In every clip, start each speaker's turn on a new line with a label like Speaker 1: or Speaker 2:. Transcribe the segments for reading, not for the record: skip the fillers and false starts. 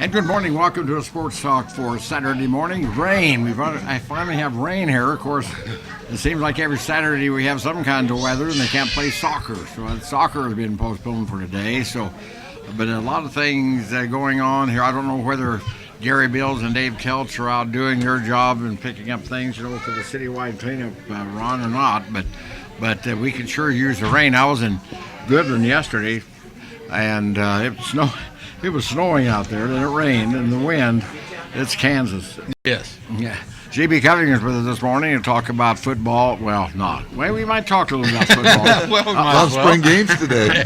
Speaker 1: And good morning. Welcome to a Sports Talk for Saturday morning. Rain. I finally have rain here. Of course, it seems like every Saturday we have some kind of weather, and they can't play soccer. So soccer has been postponed for today. But a lot of things going on here. I don't know whether Gary Bills and Dave Kelch are out doing their job and picking up things, for the citywide cleanup run or not. But we can sure use the rain. I was in Goodland yesterday, and it was snowing out there, and it rained, and the wind. It's Kansas.
Speaker 2: Yes.
Speaker 1: Yeah. J.B. Covington's with us this morning to talk about football. Well, not. Well, we might talk a little about football.
Speaker 3: Well, spring games today.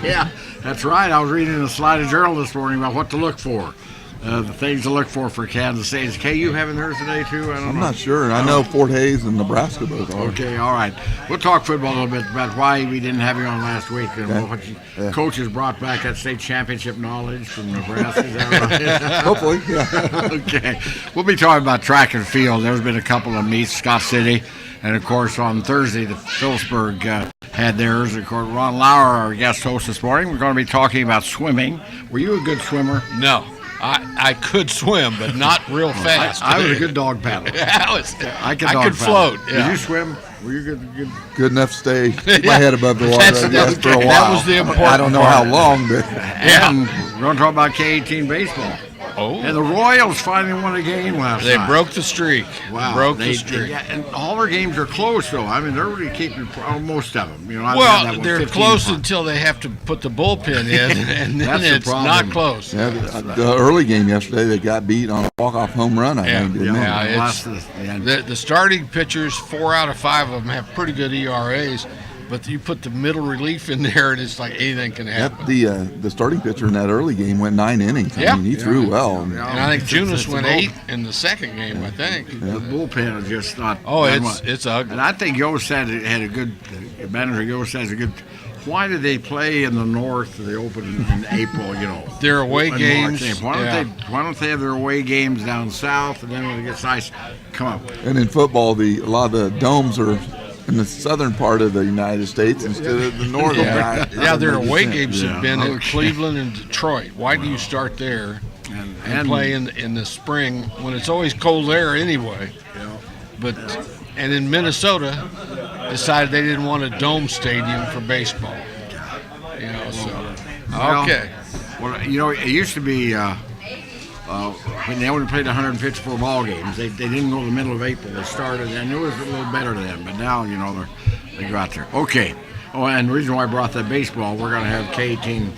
Speaker 1: Yeah, that's right. I was reading in the Slided Journal this morning about what to look for. The things to look for Kansas State. Is KU having theirs today, too?
Speaker 3: I'm not sure. I know Fort Hays and Nebraska both are.
Speaker 1: Okay, all right. We'll talk football a little bit about why we didn't have you on last week and what coaches brought back that state championship knowledge from Nebraska. Is that right?
Speaker 3: Hopefully, yeah.
Speaker 1: Okay. We'll be talking about track and field. There's been a couple of meets, Scott City, and, of course, on Thursday, the Phillipsburg had theirs. Of course, Ron Lauer, our guest host this morning. We're going to be talking about swimming. Were you a good swimmer?
Speaker 2: No. I could swim, but not real fast.
Speaker 1: I was a good dog paddler.
Speaker 2: I could float. Yeah.
Speaker 1: Did you swim? Were you
Speaker 3: good enough to stay keep my head above the water, I guess, for a while.
Speaker 2: That was the important
Speaker 3: I don't know
Speaker 2: part.
Speaker 3: how long, but
Speaker 1: And we're going to talk about K-18 baseball.
Speaker 2: Oh.
Speaker 1: And the Royals finally won a game last night.
Speaker 2: They broke the streak.
Speaker 1: Wow.
Speaker 2: Broke the streak.
Speaker 1: And all their games are close, though. I mean, they're really keeping most of them.
Speaker 2: They're close until they have to put the bullpen in, and then it's not close.
Speaker 3: Yeah, the early game yesterday, they got beat on a walk-off home run, I think, didn't they?
Speaker 2: The starting pitchers, 4 out of 5 of them have pretty good ERAs. But you put the middle relief in there, and it's like anything can happen.
Speaker 3: The starting pitcher in that early game went 9 innings. I mean, he threw well.
Speaker 2: And I think Junis went 8 in the second game, I think.
Speaker 1: The bullpen is just not.
Speaker 2: Oh, it's ugly.
Speaker 1: And I think Yost had a good manager. Yost has a good. Why did they play in the North? They opened in April,
Speaker 2: Their away games.
Speaker 1: Why don't they have their away games down south, and then when it gets nice, come up.
Speaker 3: And in football, a lot of the domes are in the southern part of the United States instead of the northern.
Speaker 2: Yeah, their away games have been in Cleveland and Detroit. Why do you start there and play in the spring when it's always cold there anyway? Yeah. And in Minnesota, decided they didn't want a dome stadium for baseball. Okay.
Speaker 1: Well, it used to be when they only played 154 ball games. They didn't go to the middle of April. They started, and it was a little better then. But now, they go out there. Okay. Oh, and the reason why I brought that baseball, we're going to have K-18,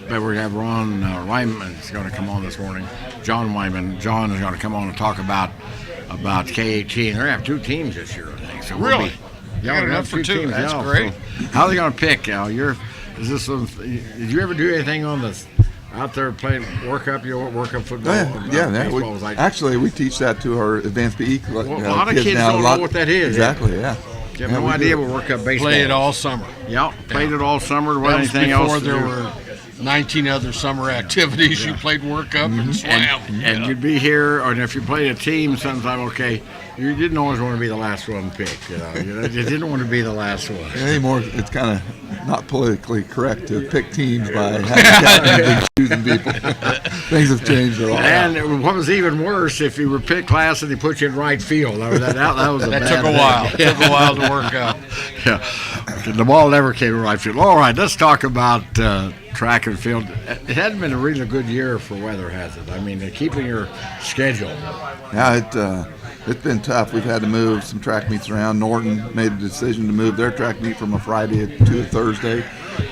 Speaker 1: but we're going to have Ron Weinman is going to come on this morning. John Weinman. John is going to come on and talk about K-18. They're going to have 2 teams this year, I think. So
Speaker 2: really?
Speaker 1: Yeah,
Speaker 2: enough for 2. That's
Speaker 1: yeah,
Speaker 2: great.
Speaker 1: So how are they going to pick, Al? Did you ever do anything on this? Out there playing workup football.
Speaker 3: Actually, we teach that to our advanced PE
Speaker 1: a lot of kids don't know what that is.
Speaker 3: Exactly, yeah.
Speaker 1: You have no idea what workup baseball.
Speaker 2: Play it all summer.
Speaker 1: Yeah, played it all summer.
Speaker 2: That was
Speaker 1: anything
Speaker 2: before
Speaker 1: else
Speaker 2: there were 19 other summer activities. You played workup and swam.
Speaker 1: And you'd be here, and if you played a team, sometime you didn't always want to be the last one picked. You didn't want to be the last one.
Speaker 3: Anymore, it's kind of not politically correct to pick teams by having and choosing people. Things have changed a lot.
Speaker 1: And what was even worse, if you were picked last and they put you in right field, that was
Speaker 2: that took a while. It took a while to work out.
Speaker 1: Yeah, the ball never came to right field. All right, let's talk about track and field. It hasn't been a really good year for weather, has it? I mean, keeping your schedule.
Speaker 3: Yeah, it's been tough. We've had to move some track meets around. Norton made a decision to move their track meet from a Friday to a Thursday.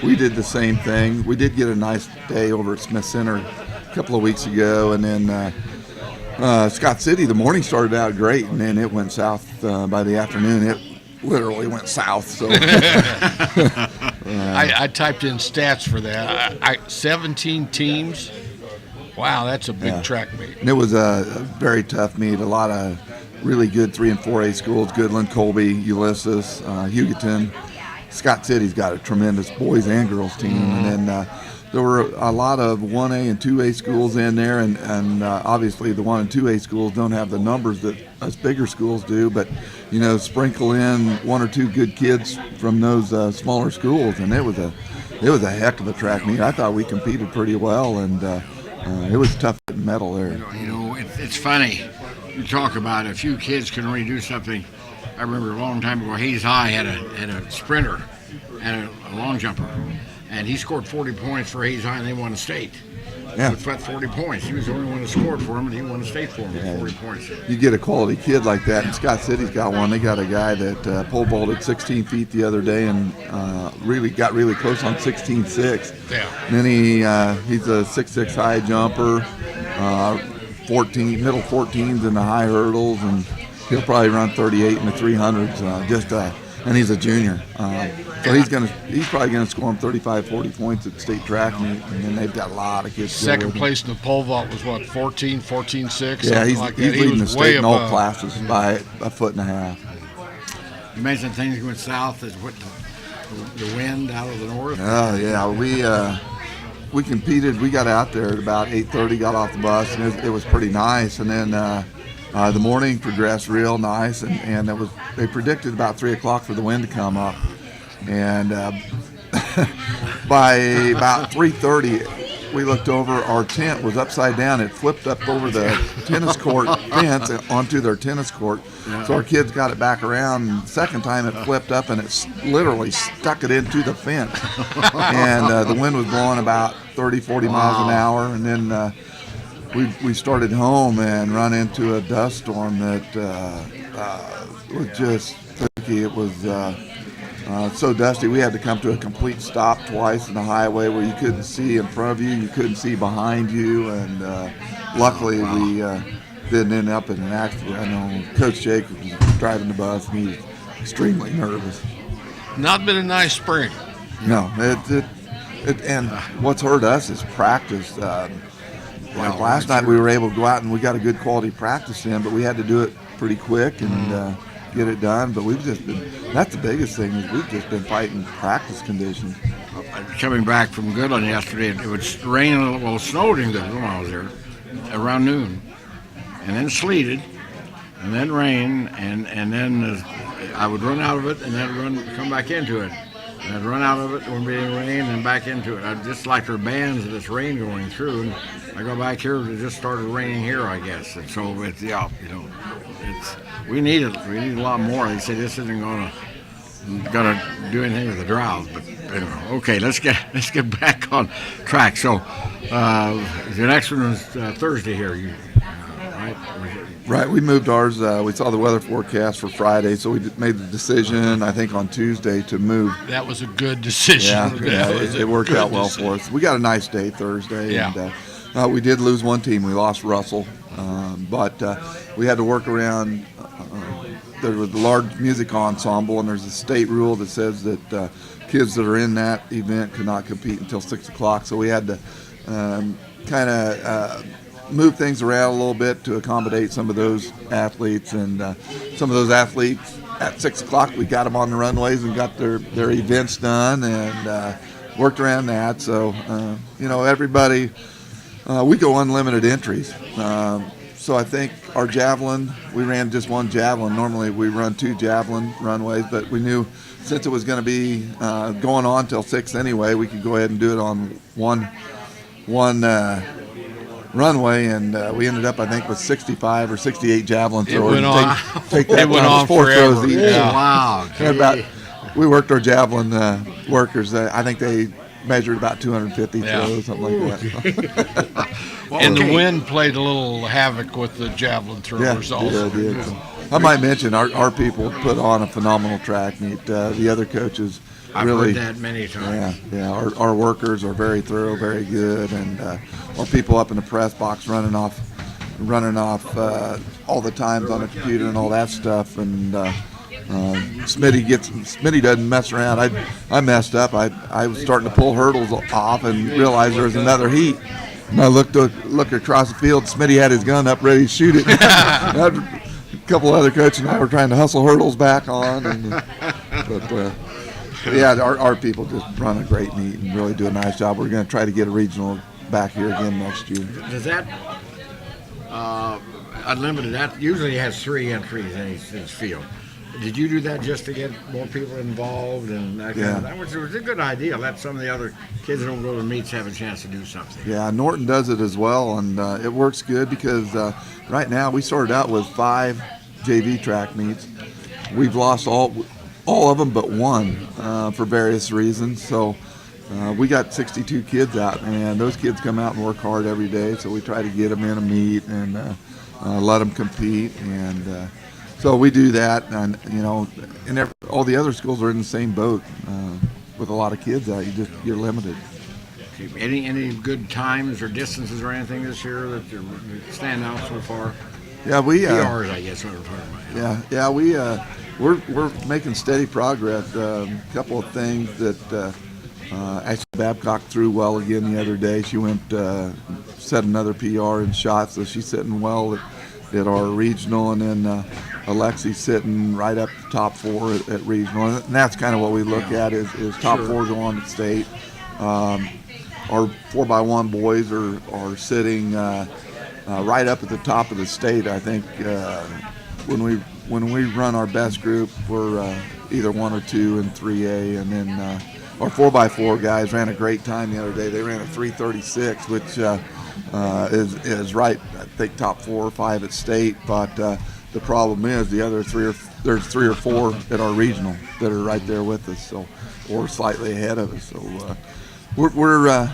Speaker 3: We did the same thing. We did get a nice day over at Smith Center a couple of weeks ago, and then Scott City, the morning started out great, and then it went south by the afternoon. It literally went south. So
Speaker 2: I typed in stats for that. 17 teams. Wow, that's a big track meet.
Speaker 3: And it was a very tough meet. A lot of really good 3 and 4A schools: Goodland, Colby, Ulysses, Hugoton. Scott City's got a tremendous boys and girls team, and then there were a lot of 1A and 2A schools in there, and obviously the 1 and 2A schools don't have the numbers that us bigger schools do, but sprinkle in 1 or 2 good kids from those smaller schools, and it was a heck of a track meet. I thought we competed pretty well, and it was tough metal there.
Speaker 1: It's funny. You talk about a few kids can really do something. I remember a long time ago, Hayes High had a sprinter and a long jumper, and he scored 40 points for Hayes High, and they won the state.
Speaker 3: Yeah.
Speaker 1: With 40 points. He was the only one that scored for him, and he won the state for him with 40 points.
Speaker 3: You get a quality kid like that, and Scott City's got one. They got a guy that pole vaulted 16 feet the other day and really got really close on 16.6.
Speaker 2: Yeah.
Speaker 3: And then he's a 6'6" high jumper, middle 14s in the high hurdles, and he'll probably run 38 in the 300s. And he's a junior. So he's probably gonna score him 35, 40 points at state track meet, and then they've got a lot of kids.
Speaker 2: Second place in the pole vault was what, 14.6?
Speaker 3: Yeah, he's leading the state in all
Speaker 2: above.
Speaker 3: classes by a foot and a half.
Speaker 1: You mentioned things went south as what the wind out of the north.
Speaker 3: Oh yeah, we competed. We got out there at about 8:30, got off the bus, and it was pretty nice. And then the morning progressed real nice, and they predicted about 3 o'clock for the wind to come up. And by about 3:30, we looked over. Our tent was upside down. It flipped up over the tennis court fence onto their tennis court. Yeah. So our kids got it back around. And the second time it flipped up, and it literally stuck it into the fence. And the wind was blowing about 30, 40 miles an hour. And then we started home and run into a dust storm that was just tricky. It was so dusty. We had to come to a complete stop twice in the highway where you couldn't see in front of you, you couldn't see behind you, and luckily we didn't end up in an accident. I know Coach Jake was driving the bus, and he was extremely nervous.
Speaker 2: Not been a nice spring.
Speaker 3: No, and what's hurt us is practice. Like last night, we were able to go out and we got a good quality practice in, but we had to do it pretty quick and get it done. But that's the biggest thing, is we've just been fighting practice conditions.
Speaker 1: Coming back from Goodland yesterday, it was raining a little, well, it snowed in Goodland when I was there around noon, and then sleeted, and then rain, and then I would run out of it and then come back into it. And I'd run out of it when being rain and back into it. I'd just like there bands of this rain going through, and I go back here, it just started raining here, I guess. And so we need it. We need a lot more. They say this isn't gonna do anything with the drought, but anyway, okay, let's get back on track. So the next one is Thursday here, right?
Speaker 3: Right, we moved ours. We saw the weather forecast for Friday, so we made the decision, I think, on Tuesday to move.
Speaker 2: That was a good decision.
Speaker 3: Yeah, it worked out well for us. We got a nice day Thursday.
Speaker 2: Yeah.
Speaker 3: And we did lose one team. We lost Russell, but we had to work around. There was a large music ensemble, and there's a state rule that says that kids that are in that event cannot compete until 6 o'clock. So we had to kind of move things around a little bit to accommodate some of those athletes. And some of those athletes at 6 o'clock, we got them on the runways and got their events done and worked around that. So, everybody, we go unlimited entries. So I think our javelin, we ran just one javelin. Normally we run 2 javelin runways, but we knew since it was going to be going on till 6 anyway, we could go ahead and do it on one runway, and we ended up, I think, with 65 or 68 javelin throwers.
Speaker 2: It went on.
Speaker 3: Take that
Speaker 2: it went
Speaker 3: down,
Speaker 2: on
Speaker 3: 4
Speaker 2: forever.
Speaker 3: throws each.
Speaker 2: Yeah.
Speaker 1: Wow.
Speaker 3: We worked our javelin workers. I think they measured about 250 throws, something like that.
Speaker 2: And the wind played a little havoc with the javelin throwers also.
Speaker 3: Yeah, it did. I might mention our people put on a phenomenal track meet. The other coaches
Speaker 1: I've
Speaker 3: really,
Speaker 1: heard that many times.
Speaker 3: Yeah. Our workers are very thorough, very good, and our people up in the press box running off all the times on the computer and all that stuff. And Smitty doesn't mess around. I messed up. I was starting to pull hurdles off and realized there was another heat. And I looked across the field. Smitty had his gun up ready to shoot it. A couple other coaches and I were trying to hustle hurdles back on. Our people just run a great meet and really do a nice job. We're going to try to get a regional back here again next year.
Speaker 1: Does that unlimited? That usually has 3 entries in each field. Did you do that just to get more people involved and that kind of, that was a good idea. Let some of the other kids that don't go to meets have a chance to do something.
Speaker 3: Yeah, Norton does it as well, and it works good because right now we started out with 5 JV track meets. We've lost all of them but one for various reasons. So we got 62 kids out, and those kids come out and work hard every day. So we try to get them in a meet and let them compete, and so we do that. And and all the other schools are in the same boat with a lot of kids out. You're limited.
Speaker 1: Any good times or distances or anything this year that stand out so far?
Speaker 3: Yeah, we
Speaker 1: PRs, I guess what we're talking about.
Speaker 3: We're making steady progress. A couple of things that actually Babcock threw well again the other day. She went set another PR in shots, so she's sitting well at our regional, and then Alexi sitting right up the top 4 at regional, and that's kind of what we look at is top 4 go on to state. Our 4x1 boys are sitting right up at the top of the state. I think when we run our best group, we're either 1 or 2 in 3A, and then our 4x4 guys ran a great time the other day. They ran a 3:36, which is right, I think, top 4 or 5 at state. But the problem is the other there's 3 or 4 at our regional that are right there with us, so or slightly ahead of us. So we're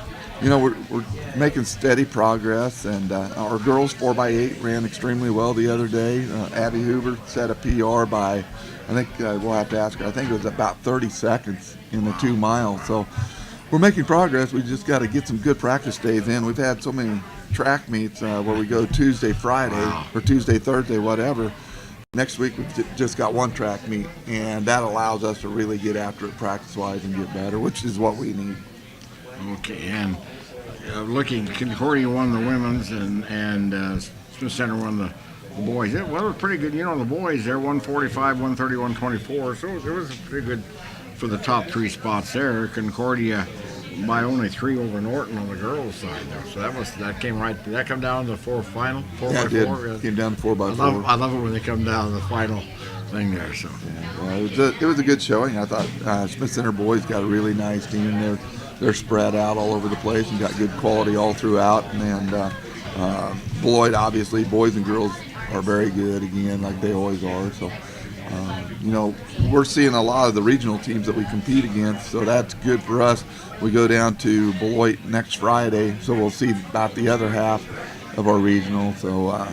Speaker 3: making steady progress, and our girls 4x8 ran extremely well the other day. Abbey Hoover set a PR by, I think we'll have to ask her, I think it was about 30 seconds in the 2 miles. So we're making progress. We just got to get some good practice days in. We've had so many track meets where we go Tuesday, Friday, or Tuesday, Thursday, whatever. Next week we've just got 1 track meet, and that allows us to really get after it practice-wise and get better, which is what we need.
Speaker 1: Okay, and looking, Concordia won the women's, and Smith Center won the boys. It was pretty good. The boys, they're 145, 130, 124, so it was pretty good for the top 3 spots there. Concordia by only 3 over Norton on the girls' side there. So that came right. Did that come down to the 4 final? 4x4?
Speaker 3: It came down to 4x4.
Speaker 1: I love it when they come down to the final thing there. So
Speaker 3: it was a good showing. I thought Smith Center boys got a really nice team. They're spread out all over the place and got good quality all throughout. And Beloit, obviously, boys and girls are very good again, like they always are. So, we're seeing a lot of the regional teams that we compete against, so that's good for us. We go down to Beloit next Friday, so we'll see about the other half of our regional. So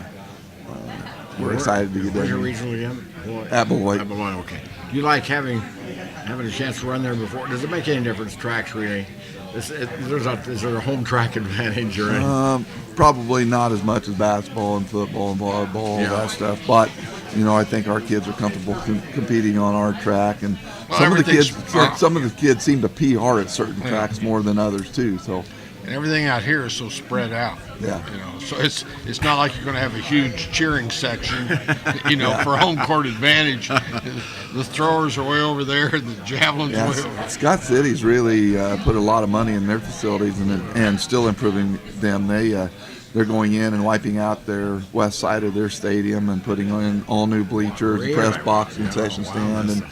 Speaker 3: we're excited to get there.
Speaker 1: Where's your regional again?
Speaker 3: At Beloit.
Speaker 1: At Beloit, okay. Do you like having a chance to run there before? Does it make any difference, tracks really? Is there a home track advantage or anything?
Speaker 3: Probably not as much as basketball and football and volleyball, all that stuff. But I think our kids are comfortable competing on our track, and some of the kids seem to PR at certain tracks more than others too. So.
Speaker 2: And everything out here is so spread out.
Speaker 3: Yeah.
Speaker 2: So it's not like you're going to have a huge cheering section, for home court advantage. The throwers are way over there, and the javelins way over.
Speaker 3: Scott City's really put a lot of money in their facilities and still improving them. They're going in and wiping out their west side of their stadium and putting in all new bleachers, press box, concession stand, and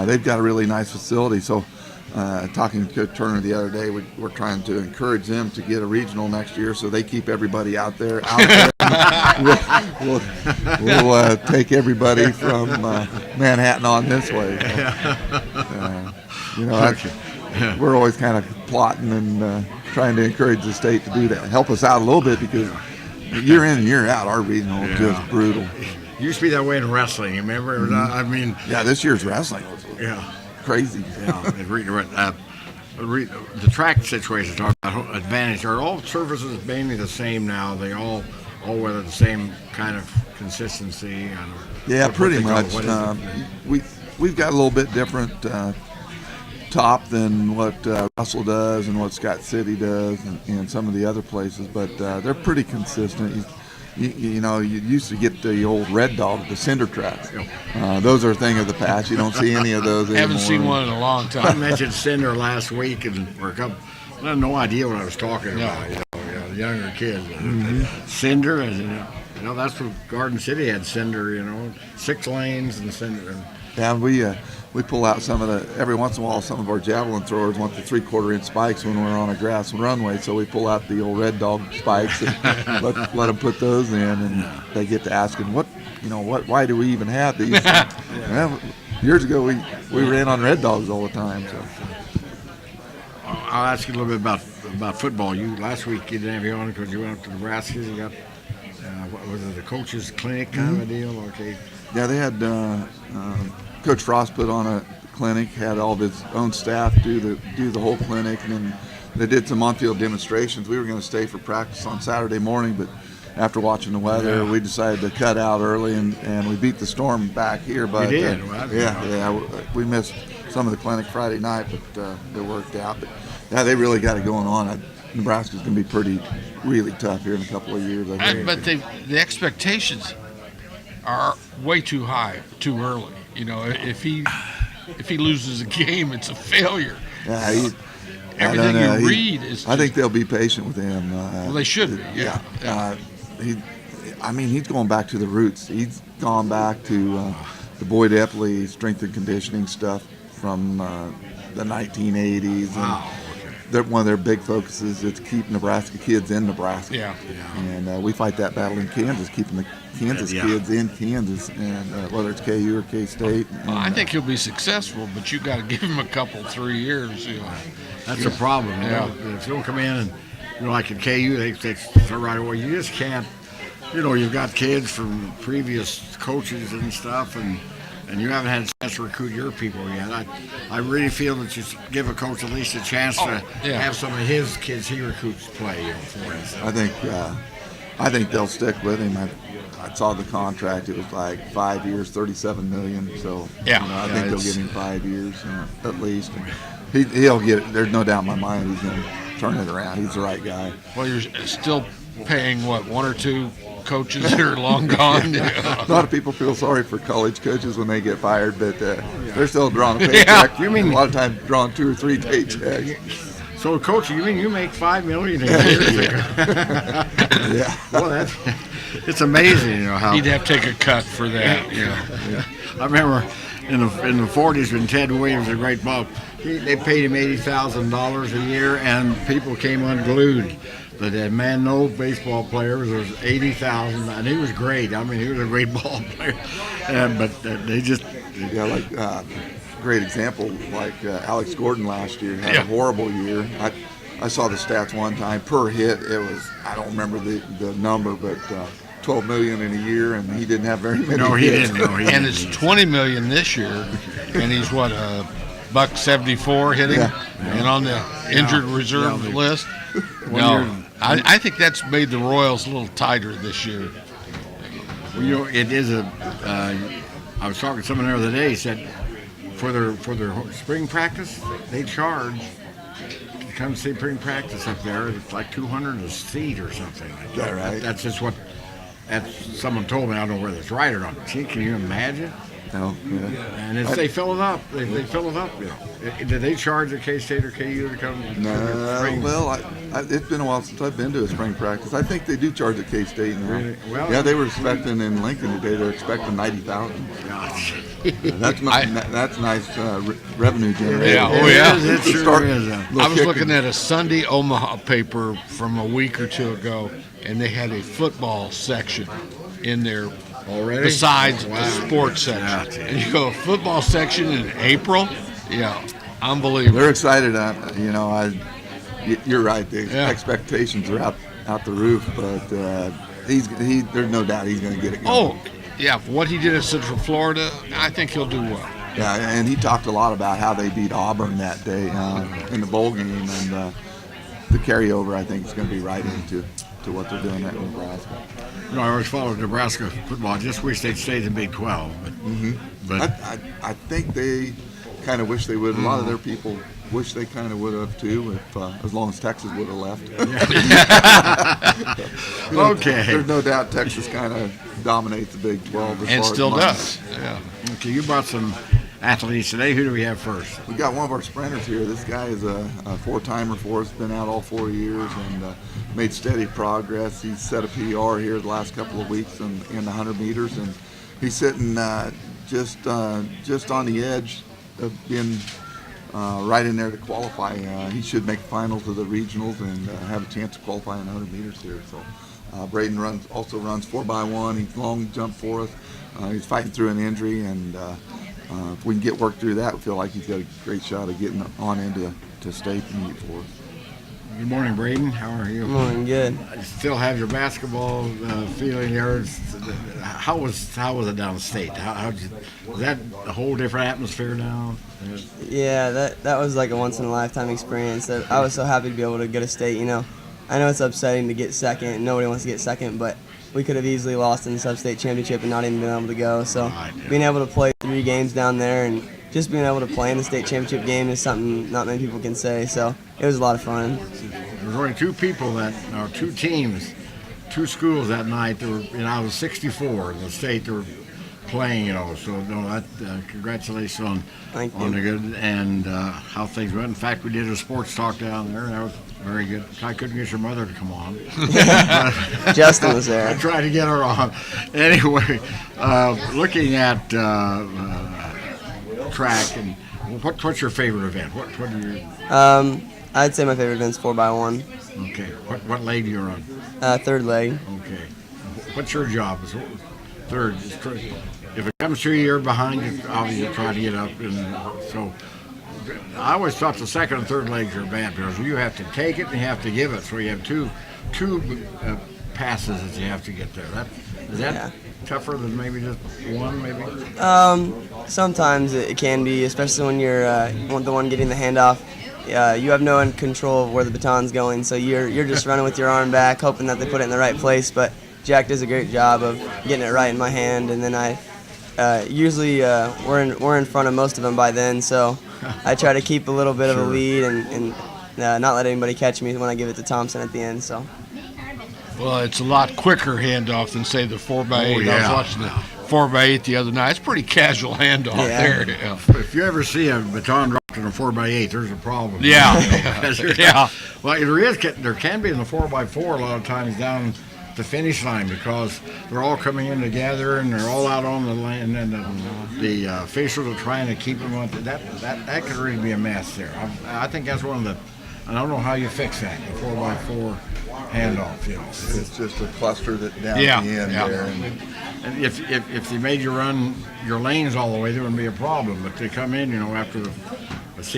Speaker 3: they've got a really nice facility. So. Talking to Coach Turner the other day, we're trying to encourage them to get a regional next year, so they keep everybody out there. We'll take everybody from Manhattan on this way. We're always kind of plotting and trying to encourage the state to do that, help us out a little bit, because year in and year out, our regional is just brutal.
Speaker 1: It used to be that way in wrestling. Remember?
Speaker 3: Yeah, this year's wrestling was crazy.
Speaker 1: The track situation talk about advantage. Are all surfaces mainly the same now? They all weather the same kind of consistency?
Speaker 3: Yeah, pretty much. We've got a little bit different top than what Russell does and what Scott City does and some of the other places, but they're pretty consistent. You used to get the old Red Dog, the cinder tracks. Those are a thing of the past. You don't see any of those anymore.
Speaker 2: Haven't seen one in a long time.
Speaker 1: I mentioned cinder last week, and I had no idea what I was talking about. The younger kids. Cinder, that's what Garden City had. Cinder, 6 lanes and cinder.
Speaker 3: Yeah, we pull out every once in a while, some of our javelin throwers want the 3/4-inch spikes when we're on a grass runway, so we pull out the old Red Dog spikes and let them put those in, and they get to asking, why do we even have these? Well, years ago, we ran on Red Dogs all the time. So.
Speaker 1: I'll ask you a little bit about football. Last week you didn't have you on because you went up to Nebraska. You got what was it, the coaches clinic kind of a deal? Okay.
Speaker 3: Yeah, they had Coach Frost put on a clinic, had all of his own staff do the whole clinic, and then they did some on-field demonstrations. We were going to stay for practice on Saturday morning, but after watching the weather, we decided to cut out early, and we beat the storm back here. But
Speaker 1: we did.
Speaker 3: We missed some of the clinic Friday night, but it worked out. But yeah, they really got it going on. Nebraska's going to be really tough here in a couple of years, I think.
Speaker 2: But the expectations are way too high, too early. If he loses a game, it's a failure.
Speaker 3: Yeah,
Speaker 2: everything you read is.
Speaker 3: I think they'll be patient with him.
Speaker 2: Well, they should be. Yeah.
Speaker 3: He's going back to the roots. He's gone back to the Boyd Epley strength and conditioning stuff from the 1980s.
Speaker 1: Wow.
Speaker 3: One of their big focuses is to keep Nebraska kids in Nebraska.
Speaker 2: Yeah.
Speaker 3: And we fight that battle in Kansas, keeping the Kansas kids in Kansas, and whether it's KU or K-State.
Speaker 2: Well, I think he'll be successful, but you got to give him a couple, 3 years.
Speaker 1: That's a problem. If you don't come in and like at KU, they start right away. You just can't. You've got kids from previous coaches and stuff, and you haven't had a chance to recruit your people yet. I really feel that you give a coach at least a chance to have some of his kids he recruits play for him.
Speaker 3: I think they'll stick with him. I saw the contract; it was like 5 years, $37 million. So I think they'll give him 5 years at least. And he'll get it. There's no doubt in my mind he's going to turn it around. He's the right guy.
Speaker 2: Well, you're still paying one or two coaches that are long gone.
Speaker 3: A lot of people feel sorry for college coaches when they get fired, but they're still drawing a paycheck.
Speaker 1: You mean
Speaker 3: a lot of times drawing 2 or 3 paychecks.
Speaker 1: So, Coach, you mean you make $5 million a year?
Speaker 3: Yeah.
Speaker 1: Well, it's amazing, how
Speaker 2: he'd have to take a cut for that.
Speaker 1: Yeah. I remember in the 40s when Ted Williams, a great ball, they paid him $80,000 a year, and people came unglued. But no baseball players. There was $80,000, and he was great. I mean, he was a great ball player. But they just great example, like Alex Gordon last year had a horrible year. I saw the stats one time per hit. It was, I don't remember the number, but $12 million in a year, and he didn't have very many. No, he didn't.
Speaker 2: And it's $20 million this year, and he's $174 hitting, and on the injured reserve list. I think that's made the Royals a little tighter this year.
Speaker 1: Well, it is I was talking to someone the other day. He said for their spring practice, they charge to come see spring practice up there. It's like $200 a seat or something.
Speaker 3: Is that right?
Speaker 1: That's just what someone told me. I don't know whether it's right or not. Can you imagine?
Speaker 3: No. Yeah.
Speaker 1: And they fill it up. They fill it up. Did they charge at K-State or KU to come?
Speaker 3: No. Well, it's been a while since I've been to a spring practice. I think they do charge at K-State.
Speaker 1: Really? Well,
Speaker 3: they were expecting in Lincoln today. They're expecting 90,000.
Speaker 1: Gosh.
Speaker 3: That's nice revenue generator.
Speaker 2: Yeah. Oh yeah.
Speaker 1: It sure is.
Speaker 2: I was looking at a Sunday Omaha paper from a week or two ago, and they had a football section in there.
Speaker 1: Already?
Speaker 2: Besides the sports section. And you go, football section in April? Yeah, unbelievable.
Speaker 3: They're excited. You're right. The expectations are out the roof, but there's no doubt he's going to get it going.
Speaker 2: Oh, yeah. What he did at Central Florida, I think he'll do well.
Speaker 3: Yeah, and he talked a lot about how they beat Auburn that day in the bowl game, and the carryover, I think, is going to be right into what they're doing at Nebraska.
Speaker 1: I always followed Nebraska football. I just wish they'd stayed in Big 12. But
Speaker 3: I think they kind of wish they would. A lot of their people wish they kind of would have too, as long as Texas would have left.
Speaker 1: Okay.
Speaker 3: There's no doubt Texas kind of dominates the Big 12.
Speaker 2: And still does. Yeah.
Speaker 1: Okay, you brought some athletes today. Who do we have first?
Speaker 3: We got one of our sprinters here. This guy is a 4-timer for us, been out all 4 years and made steady progress. He's set a PR here the last couple of weeks in the 100 meters, and he's sitting just on the edge of being right in there to qualify. He should make finals of the regionals and have a chance to qualify in 100 meters here. So Braden also runs 4x1. He's long jump for us. He's fighting through an injury, and if we can get work through that, we feel like he's got a great shot of getting on into state meet for us.
Speaker 1: Good morning, Braden. How are you?
Speaker 4: Good morning. Good.
Speaker 1: I still have your basketball feeling there. How was it down state? Was that a whole different atmosphere now?
Speaker 4: Yeah, that was like a once in a lifetime experience. I was so happy to be able to go to state. I know it's upsetting to get second, and nobody wants to get second, but we could have easily lost in the sub-state championship and not even been able to go. So being able to play 3 games down there and just being able to play in the state championship game is something not many people can say. So it was a lot of fun.
Speaker 1: There was only 2 teams, 2 schools that night. There were, I was 64 in the state. They were playing, So congratulations on the good and how things went. In fact, we did a sports talk down there, and that was very good. I couldn't get your mother to come on.
Speaker 4: Justin was there.
Speaker 1: I tried to get her on. Anyway, looking at track, and what's your favorite event? What do you?
Speaker 4: I'd say my favorite event's 4x1.
Speaker 1: Okay. What leg do you run?
Speaker 4: Third leg.
Speaker 1: Okay. What's your job? Third. If it comes to you, you're behind. You obviously try to get up, and so. I always thought the second and third legs are bad because you have to take it and you have to give it. So you have two passes that you have to get there. Is that tougher than maybe just one? Maybe.
Speaker 4: Sometimes it can be, especially when you're the one getting the handoff. You have no control of where the baton's going, so you're just running with your arm back, hoping that they put it in the right place. But Jack does a great job of getting it right in my hand, and then I usually we're in front of most of them by then, so I try to keep a little bit of a lead and not let anybody catch me when I give it to Thompson at the end. So.
Speaker 2: Well, it's a lot quicker handoff than say the 4x8. I was watching the 4x8 the other night. It's pretty casual handoff there. Yeah.
Speaker 1: If you ever see a baton dropped in a 4x8, there's a problem.
Speaker 2: Yeah.
Speaker 1: Yeah. Well, there can be in the 4x4 a lot of times down the finish line because they're all coming in together and they're all out on the lane, and the officials are trying to keep them on. That could really be a mess there. I think that's one of the. I don't know how you fix that, the 4x4 handoff.
Speaker 3: It's just a cluster that down at the end there.
Speaker 1: And if they made you run your lanes all the way, there wouldn't be a problem. But they come in, after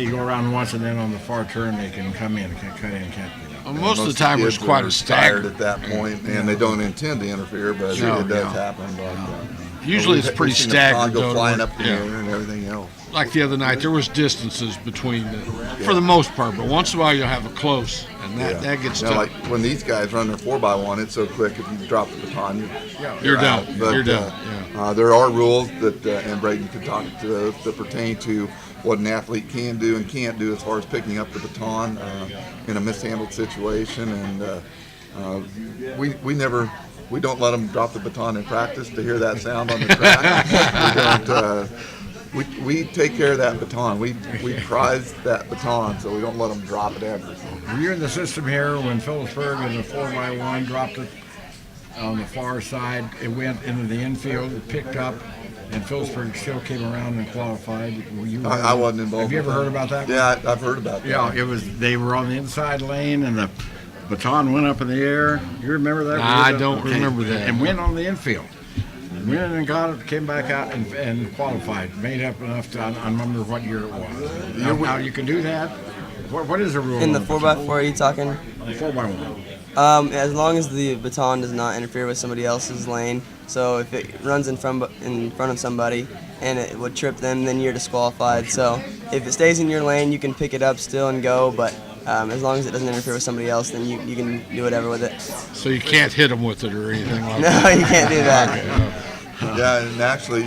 Speaker 1: you go around once and then on the far turn they can come in, cut in, can't.
Speaker 2: Well, most of the time it's quite a stagger
Speaker 3: at that point, and they don't intend to interfere, but it does happen. But,
Speaker 2: usually it's pretty staggered.
Speaker 3: Go flying up in the air and everything else.
Speaker 2: Like the other night, there was distances between for the most part, but once in a while you'll have a close, and that gets tough.
Speaker 3: Like when these guys run their 4x1, it's so quick. If you drop the baton,
Speaker 2: you're done.
Speaker 3: But,
Speaker 2: you're done.
Speaker 3: There are rules that, and Braden could talk to, that pertain to what an athlete can do and can't do as far as picking up the baton in a mishandled situation, and we don't let them drop the baton in practice to hear that sound on the track. We take care of that baton. We prize that baton, so we don't let them drop it ever.
Speaker 1: Were you in the system here when Phillipsburg in the 4x1 dropped it on the far side? It went into the infield, it picked up, and Phillipsburg still came around and qualified.
Speaker 3: I wasn't involved.
Speaker 1: Have you ever heard about that?
Speaker 3: Yeah, I've heard about that.
Speaker 1: Yeah, they were on the inside lane, and the baton went up in the air. You remember that?
Speaker 2: I don't remember that.
Speaker 1: And went on the infield. Went and got it, came back out and qualified. Made up enough to, I remember what year it was. Now you can do that. What is the rule?
Speaker 4: In the 4x4, are you talking?
Speaker 1: 4x1.
Speaker 4: As long as the baton does not interfere with somebody else's lane. So if it runs in front of somebody and it would trip them, then you're disqualified. So if it stays in your lane, you can pick it up still and go, but as long as it doesn't interfere with somebody else, then you can do whatever with it.
Speaker 2: So you can't hit them with it or anything like
Speaker 4: that? No, you can't do that.
Speaker 3: Yeah, and actually,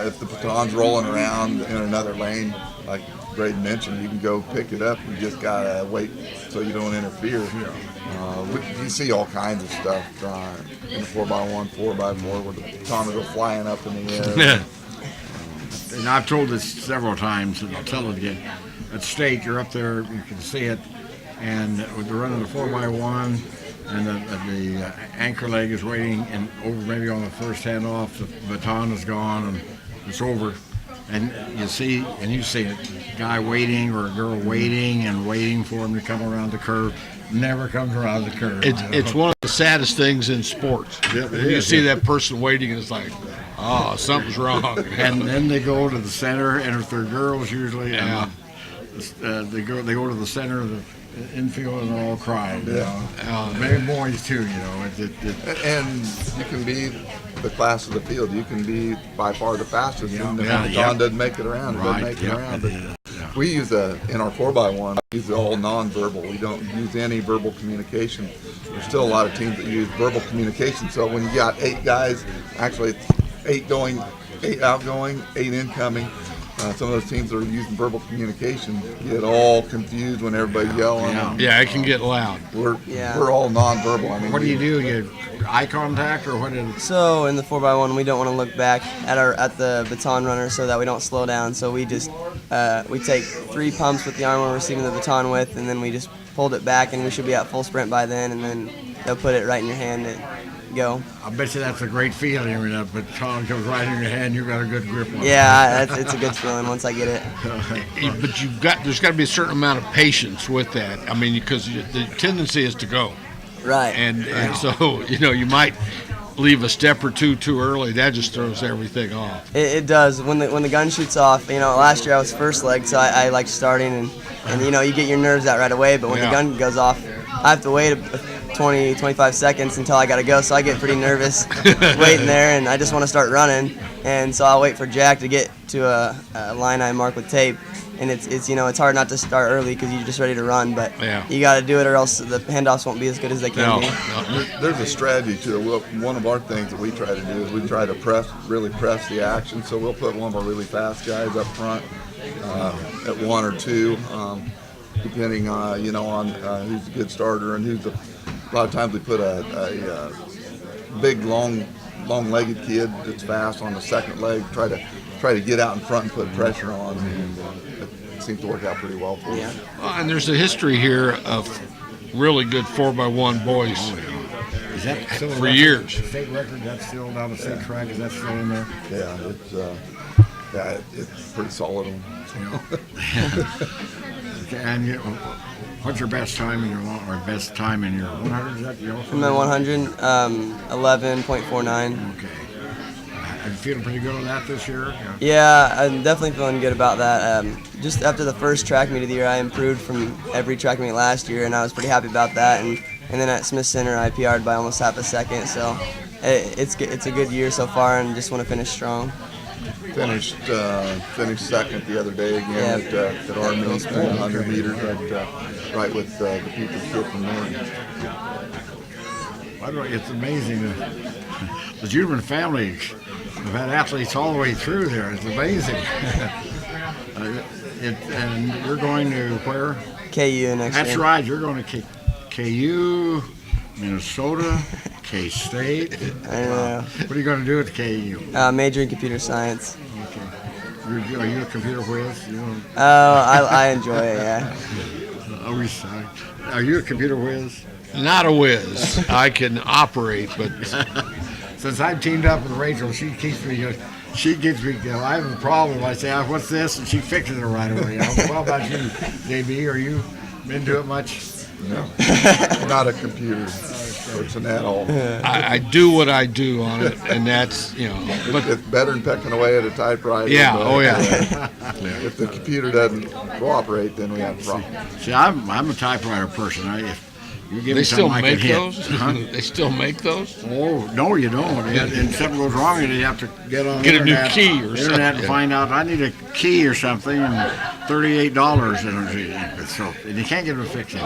Speaker 3: if the baton's rolling around in another lane, like Braden mentioned, you can go pick it up. You just gotta wait so you don't interfere. You see all kinds of stuff in the 4x1, 4x4, where the baton will go flying up in the air.
Speaker 1: And I've told this several times, and I'll tell it again. At state, you're up there, you can see it, and with the running the 4x1, and the anchor leg is waiting, and over maybe on the first handoff, the baton is gone, and it's over. And you see a guy waiting or a girl waiting and waiting for him to come around the curve. Never comes around the curve.
Speaker 2: It's one of the saddest things in sports. You see that person waiting, and it's like, oh, something's wrong.
Speaker 1: And then they go to the center, and if they're girls, usually, they go to the center of the infield and they're all crying. Maybe boys too,
Speaker 3: And you can be the class of the field. You can be by far the fastest. And the baton doesn't make it around. But we use in our 4x1, we use all nonverbal. We don't use any verbal communication. There's still a lot of teams that use verbal communication. So when you got 8 guys, actually it's 8 going, 8 outgoing, 8 incoming. Some of those teams that are using verbal communication get all confused when everybody's yelling.
Speaker 2: Yeah, it can get loud.
Speaker 3: We're all nonverbal. I mean,
Speaker 1: what do? You eye contact or what is it?
Speaker 4: So in the 4x1, we don't want to look back at the baton runner so that we don't slow down. So we just we take 3 pumps with the arm we're receiving the baton with, and then we just hold it back, and we should be at full sprint by then. And then they'll put it right in your hand and go.
Speaker 1: I bet you that's a great feeling when that baton comes right in your hand. You've got a good grip on it.
Speaker 4: Yeah, it's a good feeling once I get it.
Speaker 2: But there's got to be a certain amount of patience with that. I mean, because the tendency is to go.
Speaker 4: Right.
Speaker 2: And so, you might leave a step or two too early. That just throws everything off.
Speaker 4: It does. When the gun shoots off, last year I was first leg, so I like starting, and you get your nerves out right away, but when the gun goes off, I have to wait 20, 25 seconds until I got to go, so I get pretty nervous waiting there, and I just want to start running, and so I'll wait for Jack to get to a line I mark with tape, and it's hard not to start early because you're just ready to run, but you got to do it or else the handoffs won't be as good as they can be.
Speaker 3: There's a strategy to it. One of our things that we try to do is we try to really press the action, so we'll put one of our really fast guys up front at 1 or 2, depending on who's a good starter and who's a lot of times we put a big long-legged kid that's fast on the second leg, try to get out in front and put pressure on, and it seems to work out pretty well for us.
Speaker 2: And there's a history here of really good 4x1 boys.
Speaker 1: Is that still
Speaker 2: for years?
Speaker 1: State record? That's still down the state track. Is that still in there?
Speaker 3: Yeah, it's pretty solid one.
Speaker 1: And what's your best time in your 100? Is that the
Speaker 4: In my 100, 11.49.
Speaker 1: Okay. Are you feeling pretty good on that this year?
Speaker 4: Yeah, I'm definitely feeling good about that. Just after the first track meet of the year, I improved from every track meet last year, and I was pretty happy about that. And then at Smith Center, I PR'd by almost half a second. So it's a good year so far, and just want to finish strong.
Speaker 3: Finished second the other day again at our meet, 100 meters, right with the people kid from Norton.
Speaker 1: It's amazing. The Juenemann family have had athletes all the way through there. It's amazing. And you're going to where?
Speaker 4: KU next year.
Speaker 1: That's right. You're going to KU, Minnesota, K-State.
Speaker 4: I know.
Speaker 1: What are you going to do at KU?
Speaker 4: Major in computer science.
Speaker 1: Okay. Are you a computer whiz?
Speaker 4: I enjoy it, yeah.
Speaker 1: Are you a computer whiz?
Speaker 2: Not a whiz. I can operate, but
Speaker 1: since I've teamed up with Rachel, she gets me. I have a problem. I say, "What's this?" and she fixes it right away. What about you, JB? Are you into it much?
Speaker 3: No, not a computer person at all.
Speaker 2: I do what I do on it, and that's
Speaker 3: But it's better than pecking away at a typewriter.
Speaker 2: Yeah.
Speaker 3: If the computer doesn't cooperate, then we have a problem.
Speaker 1: See, I'm a typewriter person.
Speaker 2: They still make those? They still make those?
Speaker 1: Oh, no, you don't. And something goes wrong, and you have to get on
Speaker 2: a new key or something.
Speaker 1: And find out I need a key or something, and $38. So and you can't get them fixed.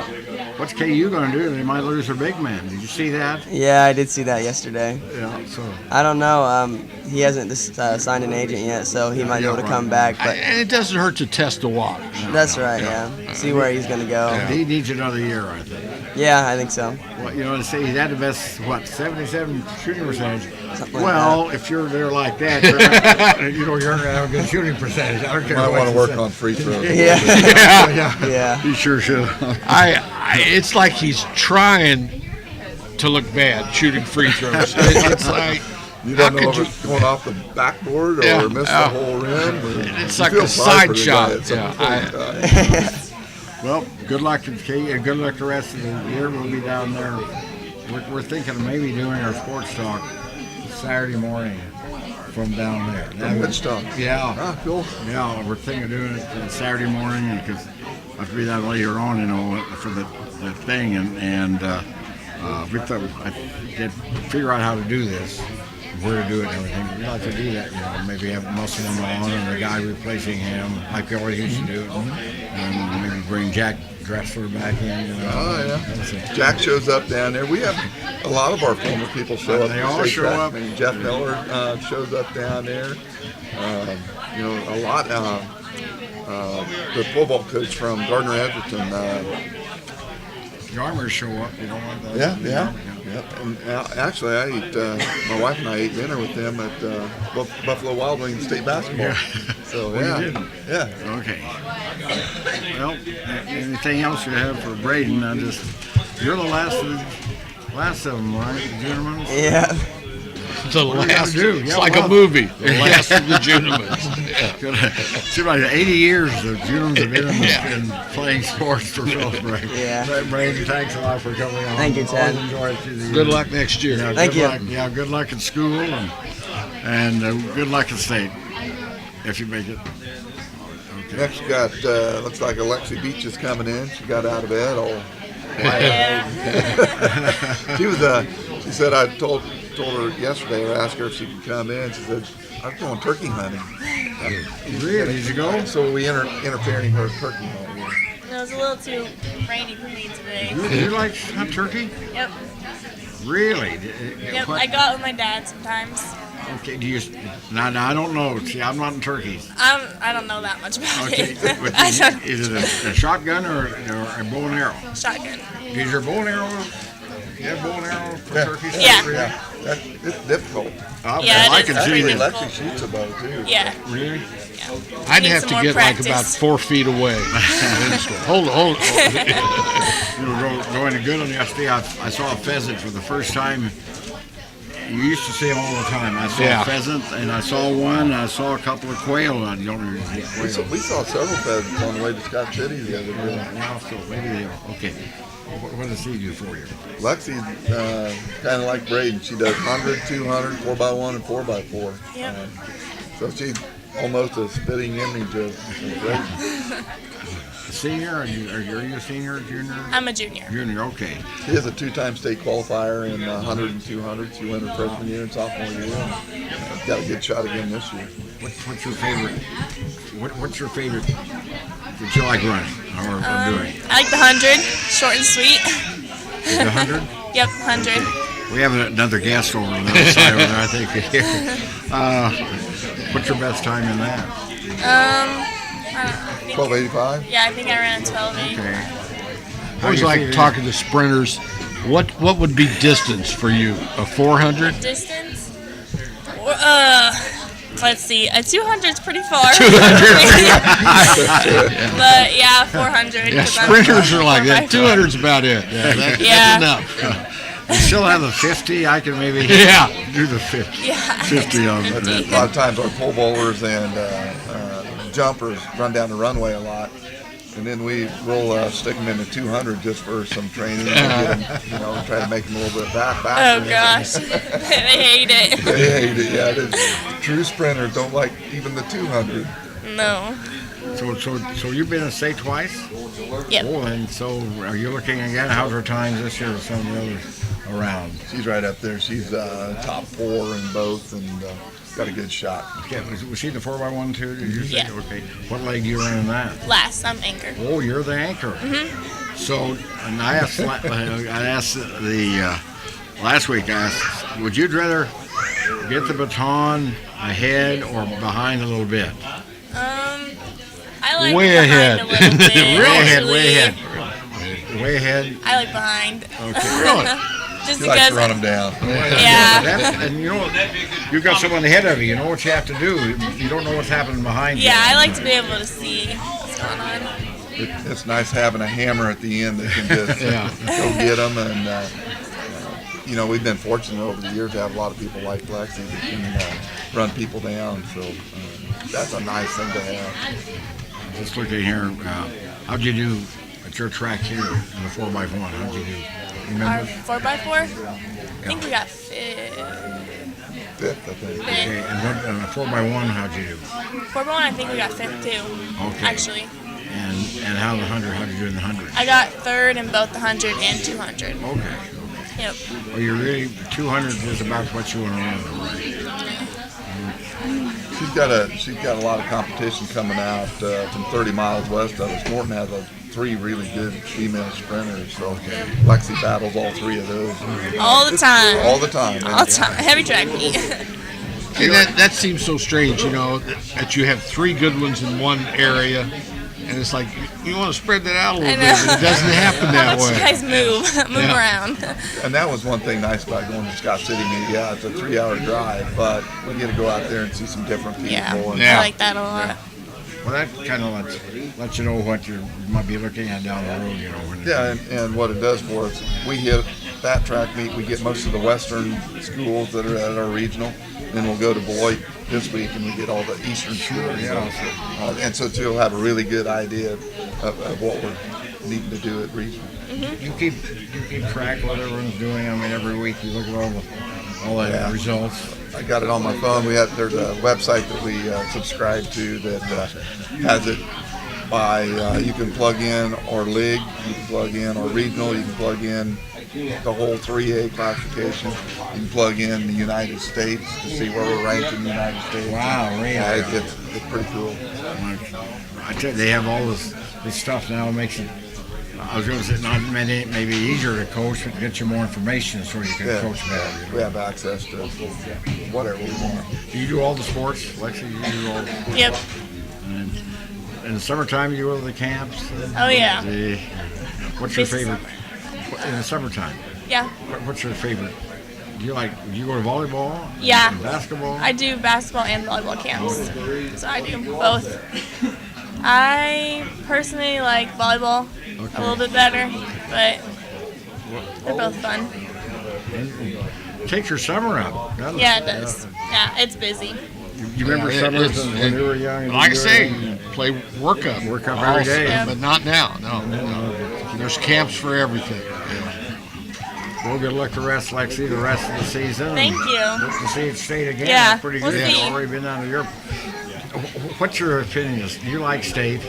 Speaker 1: What's KU going to do? They might lose their big man. Did you see that?
Speaker 4: Yeah, I did see that yesterday.
Speaker 1: Yeah. So
Speaker 4: I don't know. He hasn't signed an agent yet, so he might be able to come back. But
Speaker 2: and it doesn't hurt to test the waters.
Speaker 4: That's right. Yeah. See where he's going to go.
Speaker 1: Yeah. He needs another year, I think.
Speaker 4: Yeah, I think so.
Speaker 1: Well, they say he's had the best, 77 shooting percentage.
Speaker 4: Something like
Speaker 1: if you're there like that, you're going to have a good shooting percentage. I don't care.
Speaker 3: You might want to work on free throws.
Speaker 1: Yeah. He sure should.
Speaker 2: It's like he's trying to look bad shooting free throws. It's like
Speaker 3: You don't know if it's going off the backboard or missed the whole rim.
Speaker 2: It's like a side shot.
Speaker 1: Well, good luck to Kate, and good luck the rest of the year. We'll be down there. We're thinking of maybe doing our sports talk Saturday morning from down there.
Speaker 3: From Wichita.
Speaker 1: Yeah.
Speaker 3: Ah, cool.
Speaker 1: Yeah, we're thinking of doing it Saturday morning because I have to be that later on, for the thing, and we thought I did figure out how to do this, where to do it and everything. We'd like to do that, maybe have Musselman on and the guy replacing him, like we always used to do, and maybe bring Jack Dressler back in.
Speaker 3: Oh, yeah. Jack shows up down there. We have a lot of our former people show up.
Speaker 1: They all show up.
Speaker 3: I mean, Jeff Miller shows up down there. A lot. The football coach from Gardner Edgerton.
Speaker 1: The Armors show up, want that.
Speaker 3: Yeah. And actually, I ate. My wife and I ate dinner with them at Buffalo Wild Wings State Basketball.
Speaker 1: Yeah.
Speaker 3: So
Speaker 1: You did?
Speaker 3: yeah.
Speaker 1: Okay. Well, anything else you have for Braden? You're the last of them, right? Juenemann?
Speaker 4: Yeah.
Speaker 2: The last. It's
Speaker 1: Yeah,
Speaker 2: like a movie. The last of the Juenemanns.
Speaker 1: Seems like 80 years the Juenemanns have been in playing sports for Phillipsburg.
Speaker 4: Yeah.
Speaker 1: Braden, thanks a lot for coming on.
Speaker 4: Thank you, Ted.
Speaker 1: Always enjoy it through the year.
Speaker 2: Good luck next year.
Speaker 4: Thank you.
Speaker 1: Yeah, good luck in school and good luck in state if you make it. Okay.
Speaker 3: Next, we got looks like Alexi Beach is coming in. She got out of bed all. She said I told her yesterday, I asked her if she could come in. She said, I'm going turkey hunting.
Speaker 1: Really? Did you go?
Speaker 3: So we interfered in her turkey hunting.
Speaker 5: It was a little too rainy for me today.
Speaker 1: You like hunt turkey?
Speaker 5: Yep.
Speaker 1: Really?
Speaker 5: Yep. I go out with my dad sometimes.
Speaker 1: Okay. Do you? Now I don't know. See, I'm not in turkeys.
Speaker 5: I don't know that much about
Speaker 1: Okay.
Speaker 5: it.
Speaker 1: But
Speaker 5: I don't.
Speaker 1: is it a shotgun or a bow and arrow?
Speaker 5: Shotgun.
Speaker 1: Is your bow and arrow? You have bow and arrow for turkeys?
Speaker 5: Yeah.
Speaker 3: It's difficult.
Speaker 5: Yeah,
Speaker 1: I
Speaker 5: it
Speaker 1: can
Speaker 5: is
Speaker 1: see
Speaker 5: pretty
Speaker 1: that.
Speaker 3: Alexi shoots a bow too.
Speaker 5: Yeah.
Speaker 1: Really?
Speaker 2: I'd
Speaker 5: Need
Speaker 2: have
Speaker 5: some
Speaker 2: to
Speaker 5: more
Speaker 2: get
Speaker 5: practice.
Speaker 2: like about 4 feet away. Hold on.
Speaker 1: Going to Goodland yesterday, I saw a pheasant for the first time. You used to see them all the time. I saw a pheasant, and I saw one. I saw a couple of quail. I don't know quail.
Speaker 3: We saw several pheasants on the way to Scott City the other day.
Speaker 1: Now, so maybe they are. Okay. What does he do for you?
Speaker 3: Lexi's kind of like Braden. She does 100, 200, 4x1, and 4x4.
Speaker 5: Yep.
Speaker 3: So she's almost a spitting image of Braden.
Speaker 1: Senior? Are you a senior or junior?
Speaker 5: I'm a junior.
Speaker 1: Junior, okay.
Speaker 3: She is a two-time state qualifier in 100 and 200. She won her freshman year and sophomore year. Got a good shot again this year.
Speaker 1: What's your favorite? What's your favorite that you like running or doing?
Speaker 5: I like the 100, short and sweet.
Speaker 1: The 100?
Speaker 5: Yep, 100.
Speaker 1: We have another guest over on the other side over there, I think. What's your best time in that?
Speaker 5: I
Speaker 3: 1285.
Speaker 5: Yeah, I think I ran a 12.8.
Speaker 1: Okay.
Speaker 2: I always like talking to sprinters. What would be distance for you? A 400?
Speaker 5: Distance? Let's see. A 200 is pretty far.
Speaker 2: 200.
Speaker 5: But yeah, 400.
Speaker 2: Yeah, sprinters are like that. 200's about it. That's enough.
Speaker 1: You still have the 50. I can maybe do the 50.
Speaker 5: Yeah.
Speaker 1: 50 on
Speaker 3: A
Speaker 1: that.
Speaker 3: lot of times our pole bowlers and jumpers run down the runway a lot. And then we'll stick them in the 200 just for some training and get them, try to make them a little bit faster.
Speaker 5: Oh gosh, they hate it.
Speaker 3: They hate it, yeah. The true sprinters don't like even the 200.
Speaker 5: No.
Speaker 1: So you've been in state twice?
Speaker 5: Yep.
Speaker 1: Oh, and so are you looking again? How's her times this year with some of the others around?
Speaker 3: She's right up there. She's top 4 in both and got a good shot.
Speaker 1: Okay, was she the 4x1 too? Did you say?
Speaker 5: Yeah.
Speaker 1: Okay. What leg do you run in that?
Speaker 5: Last, I'm anchor.
Speaker 1: Oh, you're the anchor.
Speaker 5: Mm-hmm.
Speaker 1: So, and I asked last week, would you rather get the baton ahead or behind a little bit?
Speaker 5: I like
Speaker 2: Way
Speaker 5: behind
Speaker 2: ahead.
Speaker 5: a little bit.
Speaker 1: Way ahead.
Speaker 5: I like behind.
Speaker 1: Okay.
Speaker 2: Really?
Speaker 5: Just
Speaker 3: She likes
Speaker 5: because.
Speaker 3: to run them down.
Speaker 5: Yeah.
Speaker 1: And you've got someone ahead of you. You know what you have to do. You don't know what's happening behind you.
Speaker 5: Yeah, I like to be able to see what's going on.
Speaker 3: It's nice having a hammer at the end that can just go get them. And we've been fortunate over the years to have a lot of people like Lexi that can run people down. So that's a nice thing to have.
Speaker 1: Let's look at here. How'd you do at your track here in the 4x1? How'd you do?
Speaker 5: Our
Speaker 1: Remember?
Speaker 5: 4x4? I think we got fifth.
Speaker 3: Fifth, I think.
Speaker 1: Okay, and a 4x1, how'd you do?
Speaker 5: 4x1, I think we got fifth too.
Speaker 1: Okay.
Speaker 5: Actually.
Speaker 1: And how the 100? How'd you do in the 100?
Speaker 5: I got third in both the 100 and 200.
Speaker 1: Okay.
Speaker 5: Yep.
Speaker 1: Well, you're really 200 is about what you want to run, right?
Speaker 3: She's got a lot of competition coming out from 30 miles west of us. Norton has 3 really good female sprinters, so Lexi battles all 3 of those.
Speaker 5: All the time.
Speaker 3: All the time.
Speaker 5: All the time. Heavy track meet.
Speaker 2: And that seems so strange, that you have 3 good ones in one area, and it's like you want to spread that out a little bit, but it doesn't happen that
Speaker 5: How much
Speaker 2: way.
Speaker 5: you guys move around.
Speaker 3: And that was one thing nice about going to Scott City meet. Yeah, it's a 3-hour drive, but we get to go out there and see some different people.
Speaker 5: Yeah,
Speaker 3: And
Speaker 5: I like that a lot.
Speaker 1: Well, that kind of lets you know what you might be looking at down the road, when
Speaker 3: Yeah, and what it does for us, we hit that track meet, we get most of the western schools that are at our regional, then we'll go to Beloit this week and we get all the eastern schools. And so you'll have a really good idea of what we're needing to do at regional.
Speaker 5: Mm-hmm.
Speaker 1: You keep track of what everyone's doing. I mean, every week you look at all the results.
Speaker 3: I got it on my phone. There's a website that we subscribe to that has it by you can plug in or league, you can plug in or regional, you can plug in the whole 3A classification, you can plug in the United States to see where we're ranked in the United States.
Speaker 1: Wow, really?
Speaker 3: Yeah, it's pretty cool.
Speaker 1: I tell you, they have all this stuff now. It makes it. I was going to say not maybe easier to coach, but get you more information so you can coach better.
Speaker 3: We have access to whatever we want.
Speaker 1: Do you do all the sports, Lexi? You do all.
Speaker 5: Yep.
Speaker 1: And in the summertime, you go to the camps.
Speaker 5: Oh, yeah.
Speaker 1: What's your
Speaker 5: Busy
Speaker 1: favorite in the summertime?
Speaker 5: Yeah.
Speaker 1: What's your favorite? Do you go to volleyball?
Speaker 5: Yeah.
Speaker 1: Basketball?
Speaker 5: I do basketball and volleyball camps. So I do both. I personally like volleyball a little bit better, but they're both fun.
Speaker 1: Takes your summer up, doesn't it?
Speaker 5: Yeah, it does. Yeah, it's busy.
Speaker 1: You remember summers when you were young?
Speaker 2: Like I say, play workup.
Speaker 1: Work up every day.
Speaker 5: Yeah.
Speaker 2: But not now. No. There's camps for everything.
Speaker 1: Well, good luck the rest of the season.
Speaker 5: Thank you.
Speaker 1: Hope to see it state again.
Speaker 5: Yeah,
Speaker 1: That's pretty
Speaker 5: we'll
Speaker 1: good.
Speaker 5: see.
Speaker 1: Already been down to Europe. What's your opinion? Do you like state?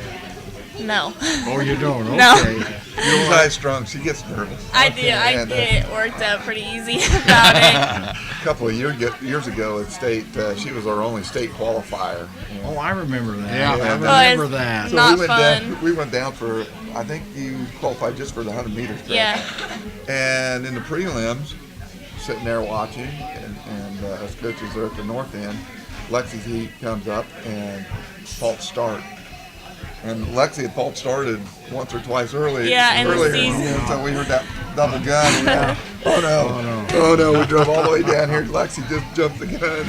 Speaker 5: No.
Speaker 1: Oh, you don't? Okay.
Speaker 5: No.
Speaker 3: She's high strung. She gets nervous.
Speaker 5: I do. I get worked out pretty easy about it.
Speaker 3: A couple of years ago at state, she was our only state qualifier.
Speaker 1: Oh, I remember that.
Speaker 2: Yeah.
Speaker 1: I remember that.
Speaker 3: So
Speaker 5: Not
Speaker 3: we went down for, I think you qualified just for the 100 meters. Correct?
Speaker 5: Yeah.
Speaker 3: And in the prelims, sitting there watching, and us coaches are at the north end, Lexi's heat comes up and false start. And Lexi had false started once or twice earlier.
Speaker 5: Yeah, in the season.
Speaker 3: So we heard that double gun. Oh no! We drove all the way down here. Lexi just jumped the gun.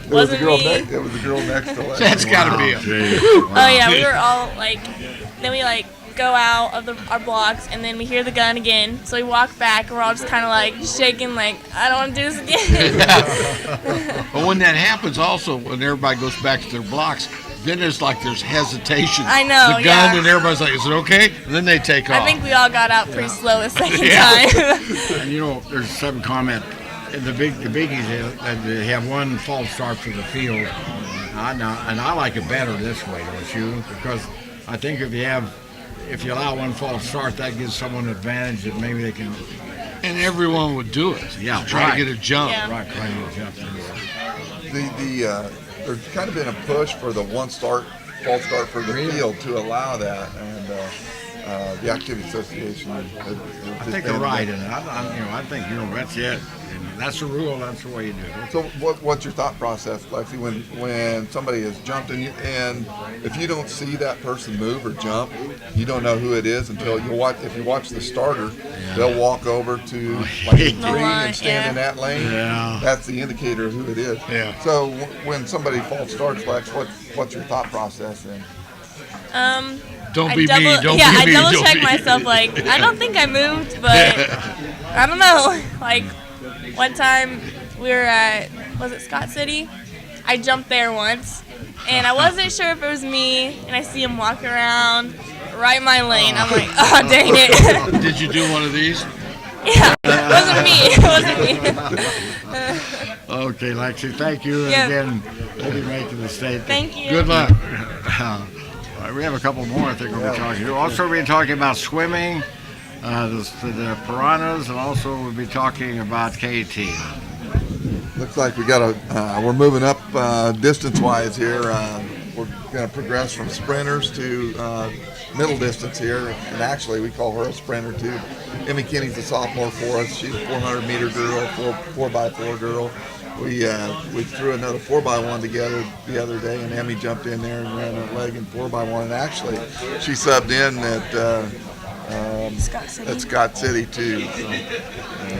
Speaker 3: It was the girl next. It was the girl next to Lexi.
Speaker 2: That's got to be it.
Speaker 5: Oh yeah, we were all then we go out of our blocks and then we hear the gun again. So we walk back and we're all just kind of shaking I don't want to do this again.
Speaker 2: But when that happens also, when everybody goes back to their blocks, then there's hesitation.
Speaker 5: I know,
Speaker 2: The gun
Speaker 5: yeah.
Speaker 2: and everybody's like, is it okay? And then they take off.
Speaker 5: I think we all got out pretty slow the second
Speaker 2: Yeah.
Speaker 5: time.
Speaker 1: And there's some comment. The biggies, they have one false start for the field. And I like it better this way, don't you? Because I think if you allow one false start, that gives someone an advantage that maybe they can.
Speaker 2: And everyone would do it.
Speaker 1: Yeah,
Speaker 2: Try
Speaker 1: right.
Speaker 2: to get a jump.
Speaker 5: Yeah.
Speaker 1: Right, trying to jump.
Speaker 3: There's kind of been a push for the false start for the field to allow that, and the Activity Association.
Speaker 1: I think they're right in it. I think that's it. And that's the rule. That's the way you do it.
Speaker 3: So what's your thought process, Lexi, when somebody has jumped and if you don't see that person move or jump, you don't know who it is until if you watch the starter, they'll walk over to the green and stand in that lane.
Speaker 1: Yeah.
Speaker 3: That's the indicator of who it is.
Speaker 2: Yeah.
Speaker 3: So when somebody false starts, Lex, what's your thought process then?
Speaker 2: Don't
Speaker 5: I
Speaker 2: be
Speaker 5: double,
Speaker 2: me. Don't
Speaker 5: yeah,
Speaker 2: be me.
Speaker 5: I double
Speaker 2: don't
Speaker 5: check
Speaker 2: be
Speaker 5: myself. I don't think I moved, but I don't know. one time we were at, was it Scott City? I jumped there once, and I wasn't sure if it was me, and I see him walk around right in my lane. I'm like, oh, dang it.
Speaker 2: Did you do one of these?
Speaker 5: Yeah, it wasn't me.
Speaker 1: Okay, Lexi, thank you. And again, we'll be making the state.
Speaker 5: Thank you.
Speaker 2: Good luck.
Speaker 1: We have a couple more I think we'll be talking to. Also, we'll be talking about swimming, the Piranhas, and also we'll be talking about KT.
Speaker 3: Looks like we're moving up distance-wise here. We're going to progress from sprinters to middle distance here, and actually we call her a sprinter too. Emmie Kenney's a sophomore for us. She's a 400-meter girl, 4x4 girl. We threw another 4x1 together the other day, and Emmie jumped in there and ran a leg in 4x1. And actually, she subbed in at Scott City too. So,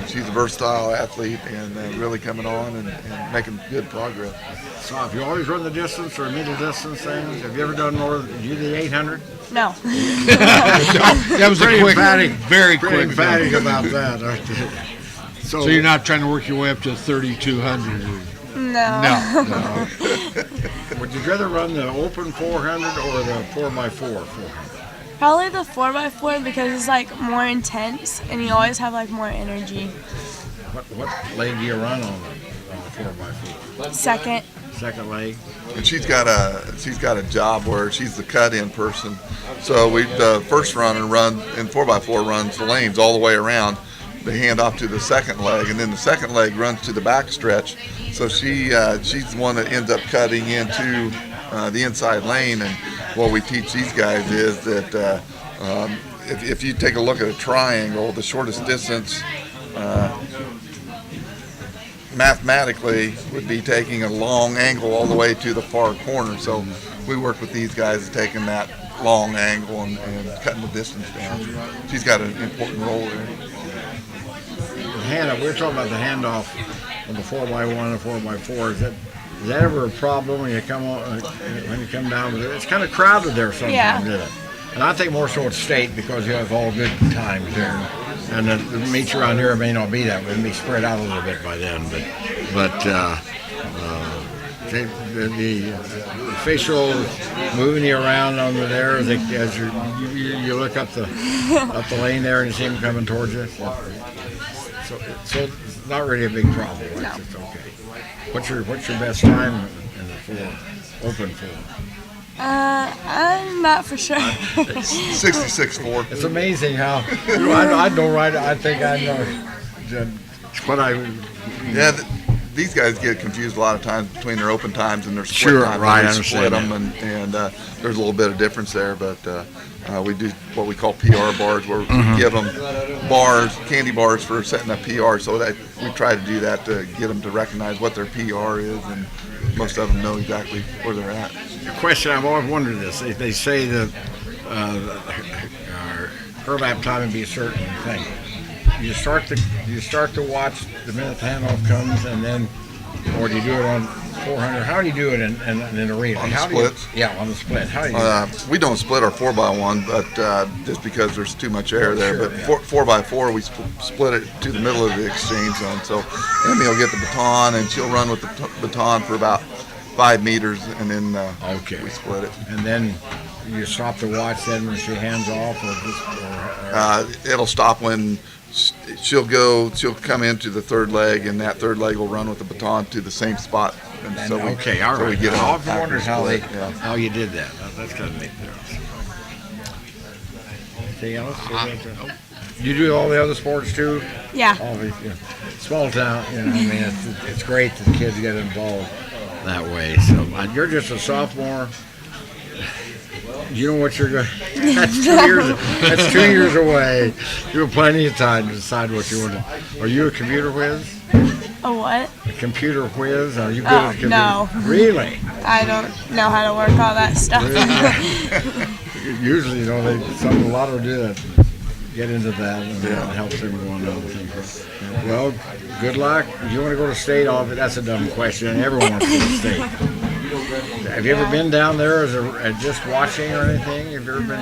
Speaker 3: she's a versatile athlete and really coming on and making good progress.
Speaker 1: So, have you always run the distance or middle distance things? Have you ever done more? Did you do the 800?
Speaker 5: No.
Speaker 2: That was
Speaker 1: Pretty
Speaker 2: a quick,
Speaker 1: emphatic,
Speaker 2: very
Speaker 1: pretty
Speaker 2: quick.
Speaker 1: emphatic about that, aren't you?
Speaker 2: So you're not trying to work your way up to 3,200? No.
Speaker 1: Would you rather run the open 400 or the 4x4 400?
Speaker 6: Probably the 4x4 because it's like more intense and you always have like more energy.
Speaker 1: What leg do you run on the 4x4? Second leg.
Speaker 3: And she's got a job where she's the cut-in person. So the first runner in 4x4 runs the lanes all the way around. They hand off to the second leg, and then the second leg runs to the back stretch. So she's the one that ends up cutting into the inside lane. And what we teach these guys is that if you take a look at a triangle, the shortest distance mathematically would be taking a long angle all the way to the far corner. So we work with these guys taking that long angle and cutting the distance down. She's got an important role there.
Speaker 1: We're talking about the handoff of the 4x1 and 4x4. Is that ever a problem when you come down with it? It's kind of crowded there sometimes, isn't it? And I think more so at state because you have all good times there. And the meets around here may not be that way. It may be spread out a little bit by then. But the officials moving you around under there as you look up the lane there and you see them coming towards you. So it's not really a big problem. Right? No. It's okay. What's your best time in the open 4?
Speaker 6: I'm not for sure.
Speaker 3: 66.4.
Speaker 1: It's amazing how I don't ride. I think I know what I.
Speaker 3: Yeah, these guys get confused a lot of times between their open times and their split times.
Speaker 1: Right, I
Speaker 3: split them, and there's a little bit of difference there, but we do what we call PR bars, where we give them candy bars for setting a PR, so that we try to do that to get them to recognize what their PR is, and most of them know exactly where they're at.
Speaker 1: The question I've always wondered this: they say that her lap time would be a certain thing. You start to watch the minute the handoff comes, and then, or do you do it on 400? How do you do it in a relay?
Speaker 3: On the splits?
Speaker 1: On the split. How do you?
Speaker 3: We don't split our 4x1, but just because there's too much air there. But 4x4, we split it to the middle of the exchange zone. So Emmie will get the baton, and she'll run with the baton for about 5 meters, and then we split it.
Speaker 1: And then you stop to watch then when she hands off, or
Speaker 3: it'll stop when she'll come into the third leg, and that third leg will run with the baton to the same spot. And so
Speaker 1: all right.
Speaker 3: So we get
Speaker 1: I often wondered how you did that. That's kind of neat there. Anything else? You do all the other sports too?
Speaker 6: Yeah.
Speaker 1: All these, small town. It's great that the kids get involved that way. So you're just a sophomore. You know what you're going. That's 2 years. That's 2 years away. You have plenty of time to decide what you want to. Are you a computer whiz?
Speaker 6: A what?
Speaker 1: A computer whiz? Are you good at computer?
Speaker 6: No.
Speaker 1: Really?
Speaker 6: I don't know how to work all that stuff.
Speaker 1: Usually, a lot of do that. Get into that, and that helps everyone know things. Well, good luck. If you want to go to state, that's a dumb question. Everyone wants to go to state. Have you ever been down there as just watching or anything? Have you ever been?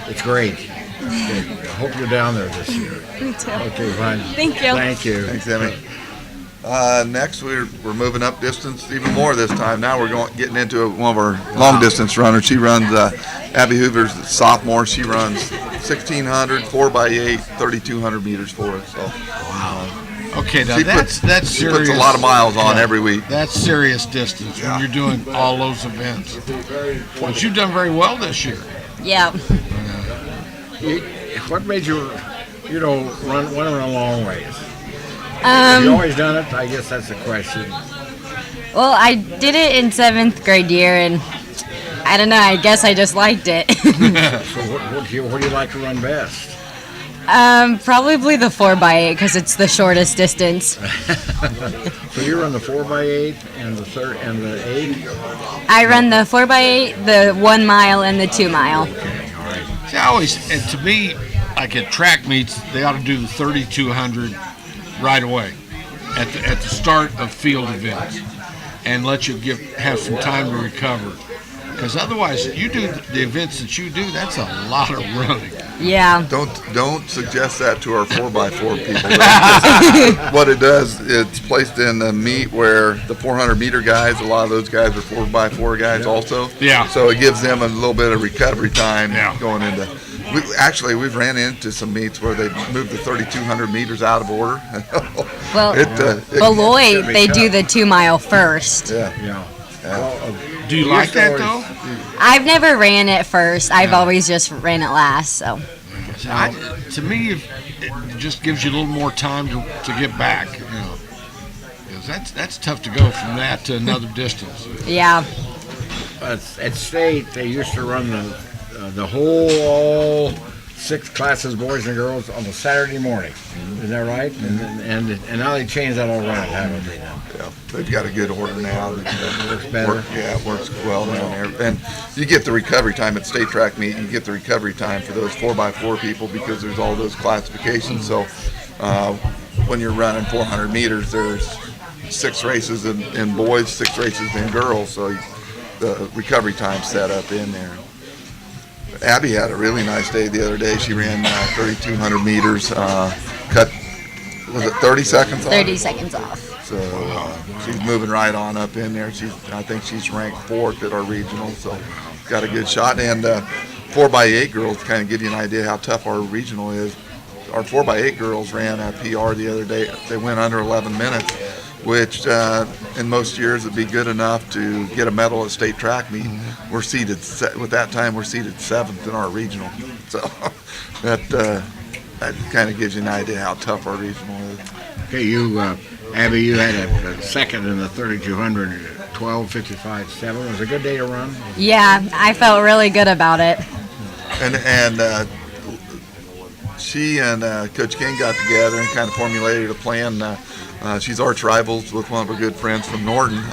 Speaker 1: It's great. Okay, hope you're down there this year.
Speaker 6: Me too.
Speaker 1: Okay, fine.
Speaker 6: Thank you.
Speaker 1: Thank you.
Speaker 3: Thanks, Emmie. Next, we're moving up distance even more this time. Now we're getting into one of our long distance runners. She runs Abbey Hoover's sophomore. She runs 1,600, 4x8, 3,200 meters for us. So,
Speaker 2: Okay, now that's serious.
Speaker 3: She puts a lot of miles on every week.
Speaker 2: That's serious distance when you're doing all those events. But you've done very well this year.
Speaker 7: Yeah.
Speaker 1: What made you, run a long ways? Have you always done it? I guess that's the question.
Speaker 7: Well, I did it in 7th grade year, and I don't know. I guess I just liked it.
Speaker 1: So what do you like to run best?
Speaker 7: Probably the 4x8 because it's the shortest distance.
Speaker 1: So you run the 4x8 and the 8?
Speaker 7: I run the 4x8, the 1 mile, and the 2 mile.
Speaker 1: Okay, all right.
Speaker 2: See, and to me, like at track meets, they ought to do the 3,200 right away at the start of field events, and let you have some time to recover. Because otherwise, you do the events that you do. That's a lot of running.
Speaker 7: Yeah.
Speaker 3: Don't suggest that to our 4x4 people. What it does, it's placed in the meet where the 400 meter guys, a lot of those guys are 4x4 guys also.
Speaker 2: Yeah.
Speaker 3: So it gives them a little bit of recovery time going into. We've ran into some meets where they moved the 3,200 meters out of order.
Speaker 7: Well, Beloit, they do the 2 mile first.
Speaker 3: Yeah.
Speaker 2: Do you like that though?
Speaker 7: I've never ran it first. I've always just ran it last. So.
Speaker 2: To me, it just gives you a little more time to get back. 'Cause that's tough to go from that to another distance.
Speaker 7: Yeah.
Speaker 1: At state, they used to run the whole 6 classes, boys and girls, on a Saturday morning. Is that right? And now they changed that all around, haven't they? Now?
Speaker 3: Yeah, they've got a good order now.
Speaker 1: It works better.
Speaker 3: It works well down there. And you get the recovery time at state track meet. You get the recovery time for those 4x4 people because there's all those classifications. So when you're running 400 meters, there's 6 races in boys, 6 races in girls. So the recovery time set up in there. Abby had a really nice day the other day. She ran 3,200 meters, cut, was it 30 seconds off?
Speaker 7: 30 seconds off.
Speaker 3: So she's moving right on up in there. I think she's ranked 4th at our regional, so got a good shot. And 4x8 girls, to kind of give you an idea how tough our regional is. Our 4x8 girls ran a PR the other day. They went under 11 minutes, which in most years would be good enough to get a medal at state track meet. We're seated, with that time, we're seated 7th in our regional. So that kind of gives you an idea how tough our regional is.
Speaker 1: Okay, Abby, you had a second in the 3,200, 12:55.7. It was a good day to run.
Speaker 7: Yeah, I felt really good about it.
Speaker 3: And she and Coach King got together and kind of formulated a plan. She's arch rivals with one of her good friends from Norton.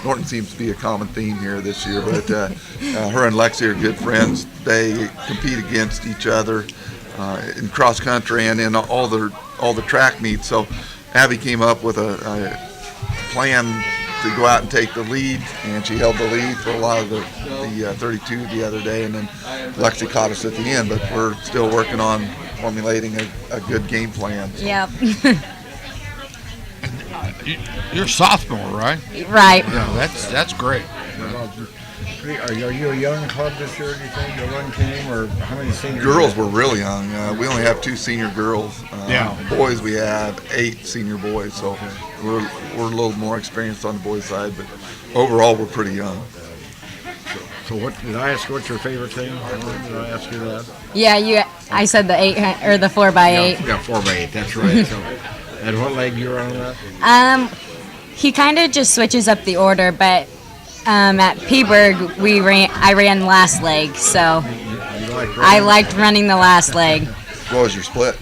Speaker 3: Norton seems to be a common theme here this year, but her and Lexi are good friends. They compete against each other in cross country and in all the track meets. So Abby came up with a plan to go out and take the lead, and she held the lead for a lot of the 32 the other day, and then Lexi caught us at the end. But we're still working on formulating a good game plan.
Speaker 7: Yep.
Speaker 2: You're a sophomore, right?
Speaker 7: Right.
Speaker 2: Yeah, that's great.
Speaker 1: Are you a young club this year, do you think, your run team, or how many seniors?
Speaker 3: Girls were really young. We only have 2 senior girls. Boys, we have 8 senior boys, so we're a little more experienced on the boys' side, but overall we're pretty young.
Speaker 1: So what did I ask? What's your favorite thing? Did I ask you that?
Speaker 7: Yeah, I said the 8 or the 4x8.
Speaker 1: Yeah, 4x8. That's right. So, and what leg you run on that?
Speaker 7: He kind of just switches up the order, but at Peaburg I ran last leg, so I liked running the last leg.
Speaker 3: What was your split?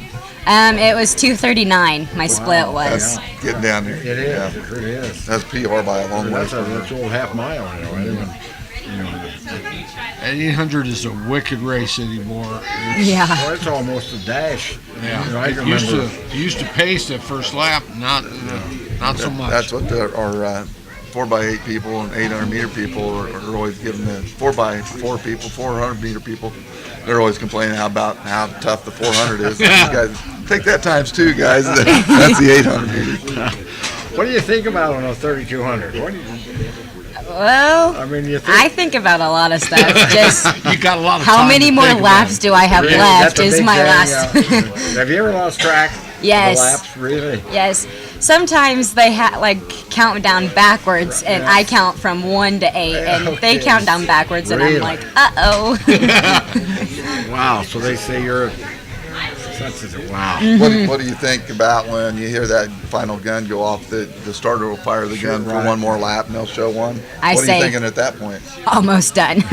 Speaker 7: It was 2:39. My split was.
Speaker 3: That's getting down there.
Speaker 1: It is. Yeah. It really is.
Speaker 3: That's PR by a long way.
Speaker 1: That's an old half mile.
Speaker 2: And 800 is a wicked race anymore.
Speaker 7: Yeah.
Speaker 1: Well, it's almost a dash.
Speaker 2: Yeah.
Speaker 1: I
Speaker 2: It used to pace that first lap, not so much.
Speaker 3: That's what our 4x8 people and 800-meter people are always giving the 4x4 people, 400-meter people. They're always complaining about how tough the 400 is. You guys take that times 2, guys. That's the 800 meters.
Speaker 1: What do you think about on a 3200?
Speaker 7: Well, I think about a lot of stuff. Just
Speaker 2: You got a lot of
Speaker 7: how
Speaker 2: time
Speaker 7: many
Speaker 2: to
Speaker 7: more
Speaker 2: think about
Speaker 7: laps
Speaker 2: it.
Speaker 7: do I have
Speaker 1: Really?
Speaker 7: left?
Speaker 1: That's a
Speaker 7: Is
Speaker 1: big
Speaker 7: my
Speaker 1: thing,
Speaker 7: last.
Speaker 1: Have you ever lost track?
Speaker 7: Yes.
Speaker 1: The laps, really?
Speaker 7: Yes. Sometimes they count down backwards, and I count from 1 to 8, and they
Speaker 1: Okay.
Speaker 7: count down backwards, and
Speaker 1: Really?
Speaker 7: I'm like, uh-oh.
Speaker 1: Wow. So they say you're. Wow.
Speaker 3: What do you think about when you hear that final gun go off? The starter will fire the gun for
Speaker 1: right.
Speaker 3: one more lap, and they'll show one.
Speaker 7: I
Speaker 3: What are
Speaker 7: say-
Speaker 3: you thinking at that point?
Speaker 7: Almost done.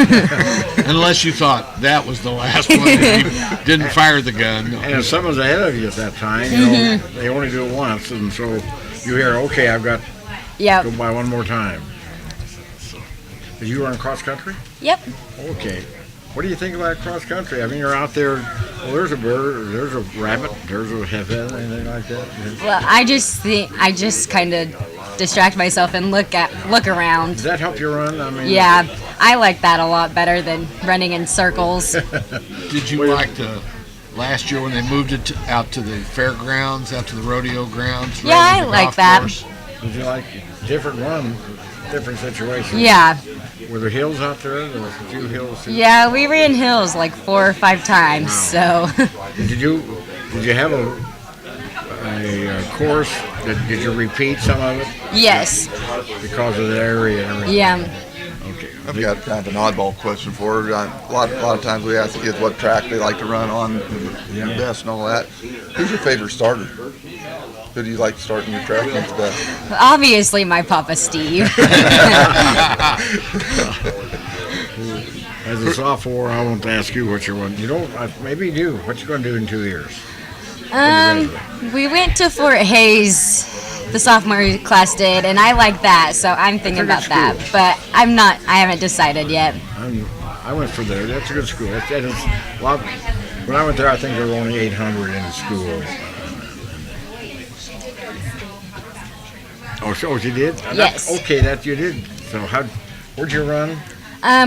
Speaker 2: Unless you thought that was the last one and you didn't fire the gun.
Speaker 1: And if someone's ahead of you at that time, they only do it once, and so you hear, okay, I've got to
Speaker 7: Yep.
Speaker 1: go by one more time. So, did you run cross country?
Speaker 7: Yep.
Speaker 1: Okay. What do you think about cross country? I mean, you're out there. Well, there's a bird, there's a rabbit, there's a heaven, anything like that.
Speaker 7: Well, I just kind of distract myself and look around.
Speaker 1: Does that help you run? I mean,
Speaker 7: Yeah, I like that a lot better than running in circles.
Speaker 2: Did you like the last year when they moved it out to the fairgrounds, out to the rodeo grounds?
Speaker 7: Yeah,
Speaker 2: rather than
Speaker 7: I
Speaker 2: the
Speaker 7: like
Speaker 2: golf
Speaker 7: that.
Speaker 2: course?
Speaker 1: Did you like different run, different situations?
Speaker 7: Yeah.
Speaker 1: Were there hills out there? There was a few hills. Too?
Speaker 7: Yeah, we ran hills like 4 or 5 times, so.
Speaker 1: Did you have a course? Did you repeat some of it
Speaker 7: Yes.
Speaker 1: because of the area and everything?
Speaker 7: Yeah.
Speaker 1: Okay.
Speaker 3: I've got kind of an oddball question for her. A lot of times we ask the kids what track they like to run on, and best and all that. Who's your favorite starter? Who do you like starting your track against best?
Speaker 7: Obviously, my Papa Steve.
Speaker 1: As a sophomore, I won't ask you what you want. You don't. Maybe you do. What you going to do in 2 years?
Speaker 7: We went to Fort Hayes, the sophomore class did, and I like that, so I'm thinking about that. But I haven't decided yet.
Speaker 1: I went for there. That's a good school. Well, when I went there, I think there were only 800 in the school. Oh, so you did?
Speaker 7: Yes.
Speaker 1: Okay, that you did. So where'd you run?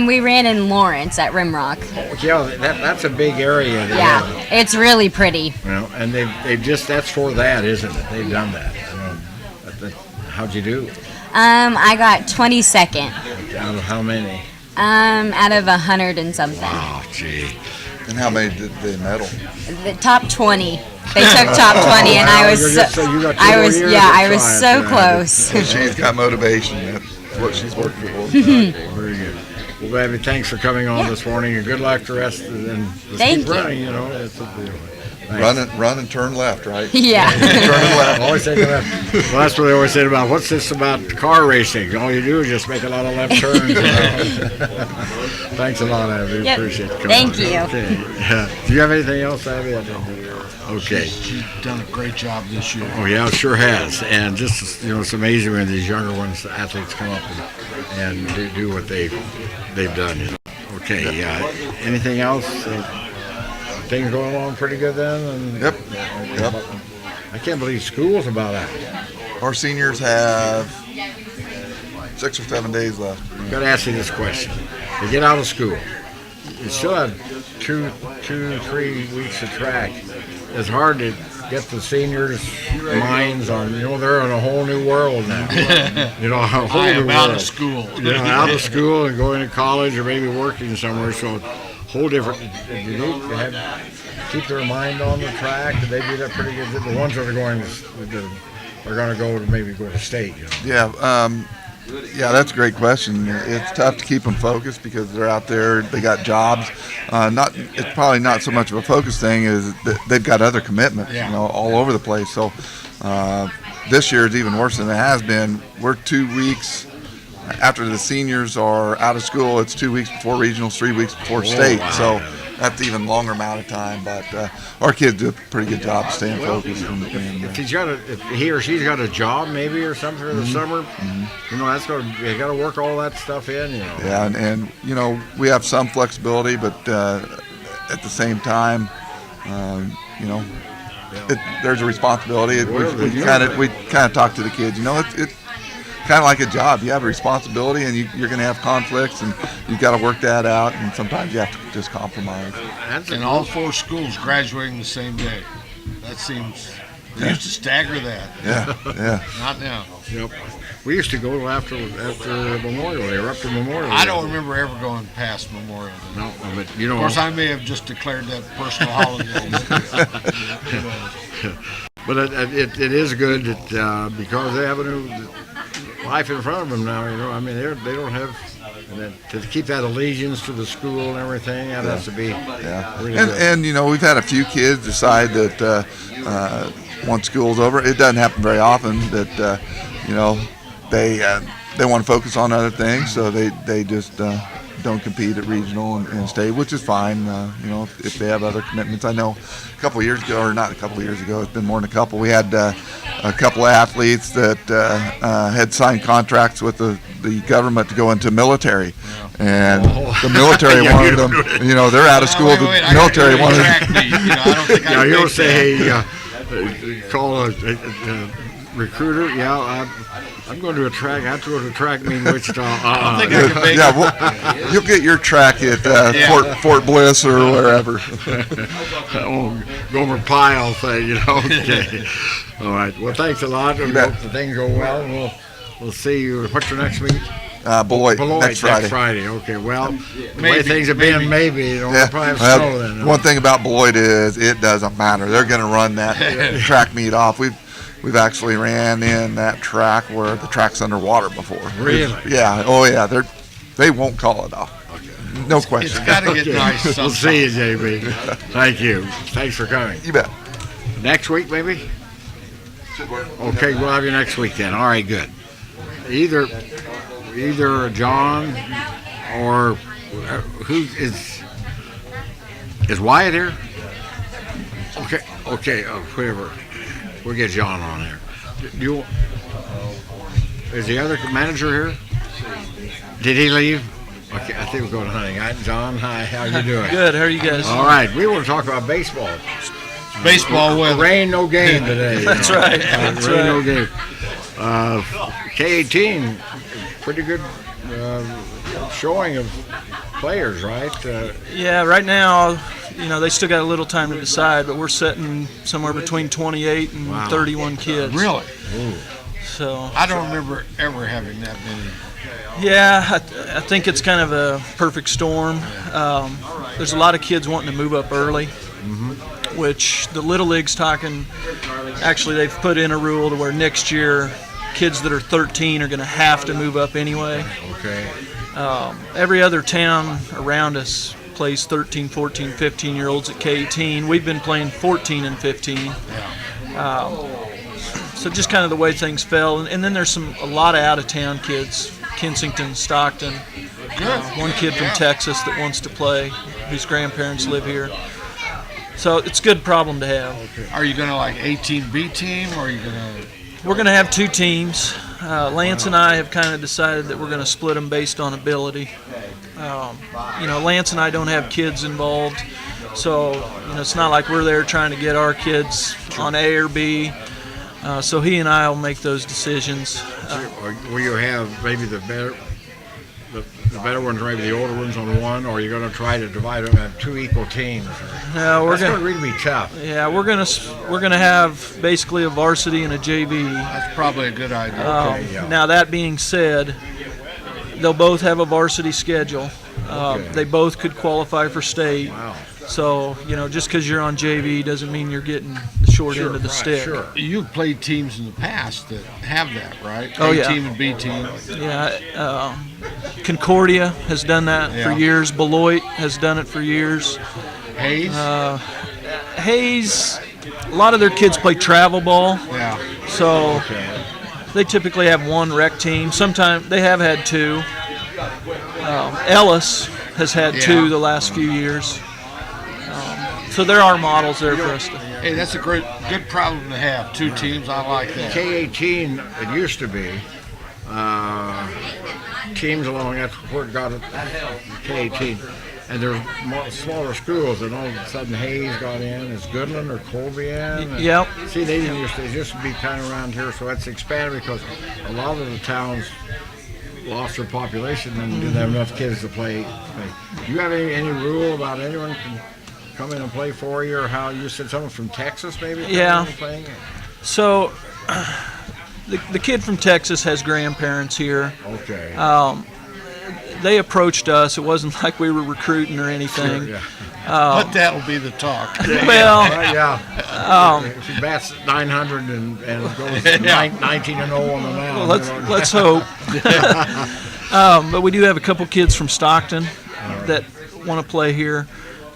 Speaker 7: We ran in Lawrence at Rimrock.
Speaker 1: Yeah, that's a big area. There.
Speaker 7: Yeah, it's really pretty.
Speaker 1: Well, and they've just, that's for that, isn't it? They've done that. How'd you do?
Speaker 7: I got 22nd.
Speaker 1: Out of how many?
Speaker 7: Out of 100 and something.
Speaker 1: Oh, gee.
Speaker 3: And how many did they medal?
Speaker 7: The top 20. They took top 20, and I was so close.
Speaker 3: She's got motivation. That's what she's working for.
Speaker 1: Very good. Well, Abby, thanks for coming on this morning, and good luck the rest of the and just
Speaker 7: Thank
Speaker 1: keep
Speaker 7: you.
Speaker 1: running, you know. That's a deal.
Speaker 3: Run and turn left, right?
Speaker 7: Yeah.
Speaker 3: Turn left.
Speaker 1: Always say that. Well, that's what they always said about what's this about car racing? All you do is just make a lot of left turns. You know? Thanks a lot, Abby.
Speaker 7: Yep.
Speaker 1: Appreciate it.
Speaker 7: Thank you.
Speaker 1: Okay. Do you have anything else, Abby? Okay.
Speaker 2: She's done a great job this year.
Speaker 1: Oh yeah, it sure has. And just it's amazing when these younger ones, the athletes, come up and do what they've done. You know. Okay. Anything else? Things going along pretty good then. And,
Speaker 3: Yep.
Speaker 1: I can't believe school's about out.
Speaker 3: Our seniors have 6 or 7 days left.
Speaker 1: I've got to ask you this question. You get out of school, you still have 2, 3 weeks of track. It's hard to get the seniors' minds on, they're in a whole new world now. A whole
Speaker 2: I
Speaker 1: new
Speaker 2: am
Speaker 1: world.
Speaker 2: out of school.
Speaker 1: Out of school and going to college or maybe working somewhere, so whole different. You need to keep their mind on the track. They do that pretty good. The ones that are going to maybe go to state.
Speaker 3: Yeah, that's a great question. It's tough to keep them focused because they're out there. They got jobs. It's probably not so much of a focus thing as that they've got other commitments, all over the place. So this year is even worse than it has been. We're 2 weeks after the seniors are out of school. It's 2 weeks before regionals, 3 weeks before state.
Speaker 1: Wow.
Speaker 3: So that's even longer amount of time. But our kids do a pretty good job staying focused.
Speaker 1: If he or she's got a job maybe or something in the summer, that's you got to work all that stuff in.
Speaker 3: Yeah, and we have some flexibility, but at the same time, there's a responsibility. We kind of talk to the kids. kind of like a job. You have a responsibility, and you're going to have conflicts, and you've got to work that out. And sometimes you have to just compromise.
Speaker 2: And all 4 schools graduating the same day. That seems. We used to stagger that.
Speaker 3: Yeah.
Speaker 2: Not now.
Speaker 1: Yep. We used to go after Memorial Day, or up to Memorial Day.
Speaker 2: I don't remember ever going past Memorial Day.
Speaker 1: No, but you know.
Speaker 2: Of course, I may have just declared that personal holiday.
Speaker 1: But it is good that because they have a new life in front of them now. You know, I mean, they don't have to keep that allegiance to the school and everything. That has to be really good.
Speaker 3: And you know, we've had a few kids decide that once school's over, it doesn't happen very often, that you know, they want to focus on other things, so they just don't compete at regional and state, which is fine. You know, if they have other commitments. I know a couple of years ago, or not a couple of years ago, it's been more than a couple. We had a couple of athletes that had signed contracts with the government to go into military, and the military wanted them. You know, they're out of school. The military wanted them.
Speaker 1: You don't say, hey, call a recruiter. Yeah, I'm going to a track. I have to go to a track meet in Wichita.
Speaker 3: You'll get your track at Fort Bliss or wherever.
Speaker 1: Gomer Pyle thing, you know. Okay. All right. Well, thanks a lot. We hope the things go well. And we'll see you. What's your next meet?
Speaker 3: Beloit, next Friday.
Speaker 1: Next Friday. Okay. Well, the way things have been, maybe you know, we'll probably have snow then.
Speaker 3: One thing about Beloit is it doesn't matter. They're going to run that track meet off. We've actually ran in that track where the track's underwater before.
Speaker 1: Really?
Speaker 3: Yeah. Oh, yeah. They won't call it off. Okay. No question.
Speaker 2: It's got to get nice sometime.
Speaker 1: We'll see you, JB. Thank you. Thanks for coming.
Speaker 3: You bet.
Speaker 1: Next week, maybe? Okay, we'll have you next week then. All right, good. Either John or who is Wyatt here? Okay, whoever. We'll get John on here. Is the other manager here? Did he leave? Okay, I think we're going hunting. John, hi, how you doing?
Speaker 8: Good, how are you guys?
Speaker 1: All right, we want to talk about baseball.
Speaker 2: Baseball weather.
Speaker 1: Rain, no game today.
Speaker 8: That's right. That's
Speaker 1: rain,
Speaker 8: right.
Speaker 1: no game. K-18, pretty good showing of players, right?
Speaker 8: Yeah, right now, you know, they still got a little time to decide, but we're setting somewhere between 28 and 31 kids.
Speaker 2: Really?
Speaker 1: Ooh.
Speaker 8: So
Speaker 2: I don't remember ever having that many.
Speaker 8: Yeah, I think it's kind of a perfect storm. There's a lot of kids wanting to move up early, which the Little League's talking. Actually, they've put in a rule to where next year kids that are 13 are going to have to move up anyway.
Speaker 1: Okay.
Speaker 8: Every other town around us plays 13, 14, 15-year-olds at K-18. We've been playing 14 and 15. So just kind of the way things fell. And then there's a lot of out-of-town kids, Kensington, Stockton. One kid from Texas that wants to play, whose grandparents live here. So it's a good problem to have.
Speaker 2: Okay. Are you going to like A-team, B-team, or are you going to...
Speaker 8: We're going to have 2 teams. Lance and I have kind of decided that we're going to split them based on ability. You know, Lance and I don't have kids involved, so you know, it's not like we're there trying to get our kids on A or B. So he and I will make those decisions.
Speaker 1: Will you have maybe the better ones, maybe the older ones on one, or are you going to try to divide them into 2 equal teams?
Speaker 8: No,
Speaker 1: That's going to really be tough.
Speaker 8: Yeah, we're gonna have basically a varsity and a JV.
Speaker 2: That's probably a good idea.
Speaker 8: Now that being said, they'll both have a varsity schedule. They both could qualify for state.
Speaker 1: Wow.
Speaker 8: So, you know, just because you're on JV doesn't mean you're getting the short end of the stick.
Speaker 1: Sure.
Speaker 2: You've played teams in the past that have that, right?
Speaker 8: Oh, yeah.
Speaker 2: A-team and B-team.
Speaker 8: Yeah. Concordia has done that for years. Beloit has done it for years.
Speaker 2: Hayes?
Speaker 8: Hayes, a lot of their kids play travel ball.
Speaker 2: Yeah.
Speaker 8: So they typically have 1 rec team. Sometimes they have had 2. Ellis has had 2 the last few years. So there are models there for us to.
Speaker 2: Hey, that's a good problem to have. 2 teams, I like that.
Speaker 1: K-18, it used to be teams along. That's where it got it. K-18. and they're more smaller schools, and all of a sudden Hayes got in. Is Goodland or Colby in?
Speaker 8: Yep.
Speaker 1: See, they used to be kind of around here, so it's expanded because a lot of the towns lost their population and didn't have enough kids to play. Do you have any rule about anyone can come in and play for you, or how you said someone from Texas maybe?
Speaker 8: Yeah.
Speaker 1: Playing?
Speaker 8: So the kid from Texas has grandparents here.
Speaker 1: Okay.
Speaker 8: They approached us. It wasn't like we were recruiting or anything.
Speaker 1: Sure, yeah.
Speaker 2: But that'll be the talk.
Speaker 8: Well,
Speaker 1: yeah. If he bats 900 and goes 19-0 on the mound.
Speaker 8: Well, let's hope. But we do have a couple kids from Stockton that want to play here.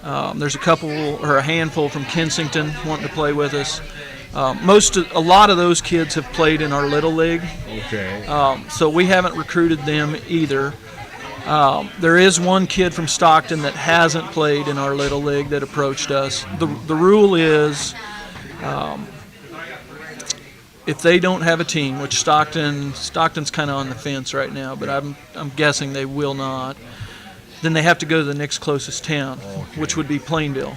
Speaker 8: There's a handful from Kensington wanting to play with us. A lot of those kids have played in our Little League.
Speaker 1: Okay.
Speaker 8: So we haven't recruited them either. There is one kid from Stockton that hasn't played in our Little League that approached us. The rule is if they don't have a team, which Stockton's kind of on the fence right now, but I'm guessing they will not, then they have to go to the next closest town, which would be Plainville.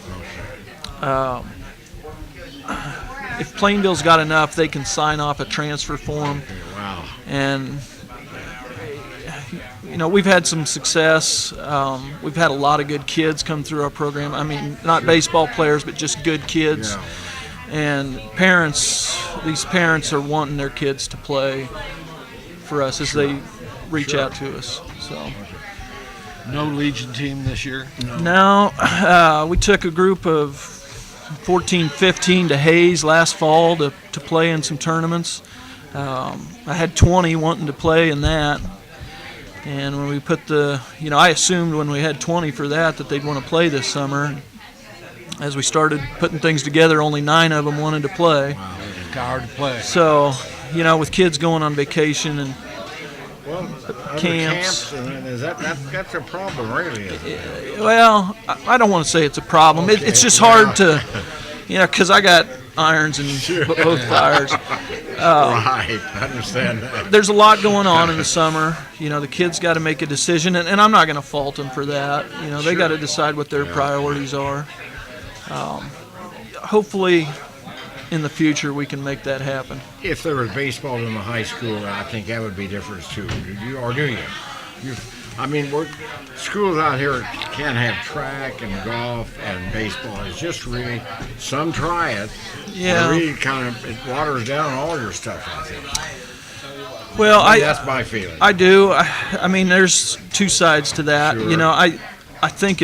Speaker 8: If Plainville's got enough, they can sign off a transfer form.
Speaker 1: Wow.
Speaker 8: And we've had some success. We've had a lot of good kids come through our program. I mean, not baseball players, but just good kids.
Speaker 1: Yeah.
Speaker 8: And these parents are wanting their kids to play for us as they reach out to us. So.
Speaker 2: No Legion team this year?
Speaker 8: No. We took a group of 14, 15 to Hayes last fall to play in some tournaments. I had 20 wanting to play in that. And when we put I assumed when we had 20 for that they'd want to play this summer. As we started putting things together, only 9 of them wanted to play.
Speaker 2: Wow, hard to play.
Speaker 8: So, with kids going on vacation and camps.
Speaker 1: That's a problem, really.
Speaker 8: Well, I don't want to say it's a problem.
Speaker 1: Okay.
Speaker 8: It's just hard to, because I got irons in both fires.
Speaker 1: Right, I understand that.
Speaker 8: There's a lot going on in the summer. The kids got to make a decision, and I'm not going to fault them for that. They got to decide what their priorities are. Hopefully, in the future, we can make that happen.
Speaker 1: If there was baseball in the high school, I think that would be different too. Do you? Schools out here can't have track and golf and baseball. It's just really, some try it.
Speaker 8: Yeah.
Speaker 1: It really it waters down all your stuff, I think.
Speaker 8: Well,
Speaker 1: that's my feeling.
Speaker 8: I do. I mean, there's two sides to that.
Speaker 1: Sure.
Speaker 8: I think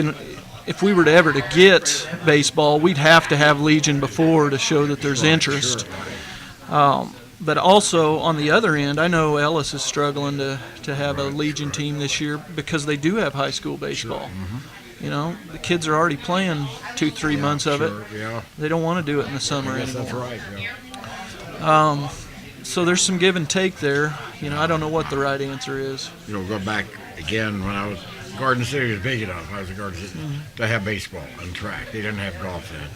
Speaker 8: if we were to ever to get baseball, we'd have to have Legion before to show that there's interest.
Speaker 1: Sure.
Speaker 8: But also, on the other end, I know Ellis is struggling to have a Legion team this year because they do have high school baseball.
Speaker 1: Sure. Mm-hmm.
Speaker 8: The kids are already playing 2-3 months of it.
Speaker 1: Yeah.
Speaker 8: They don't want to do it in the summer anymore.
Speaker 1: That's right. Yeah.
Speaker 8: So there's some give and take there. I don't know what the right answer is.
Speaker 1: Go back again when I was Garden City was big enough. I was in Garden City to have baseball and track. They didn't have golf then,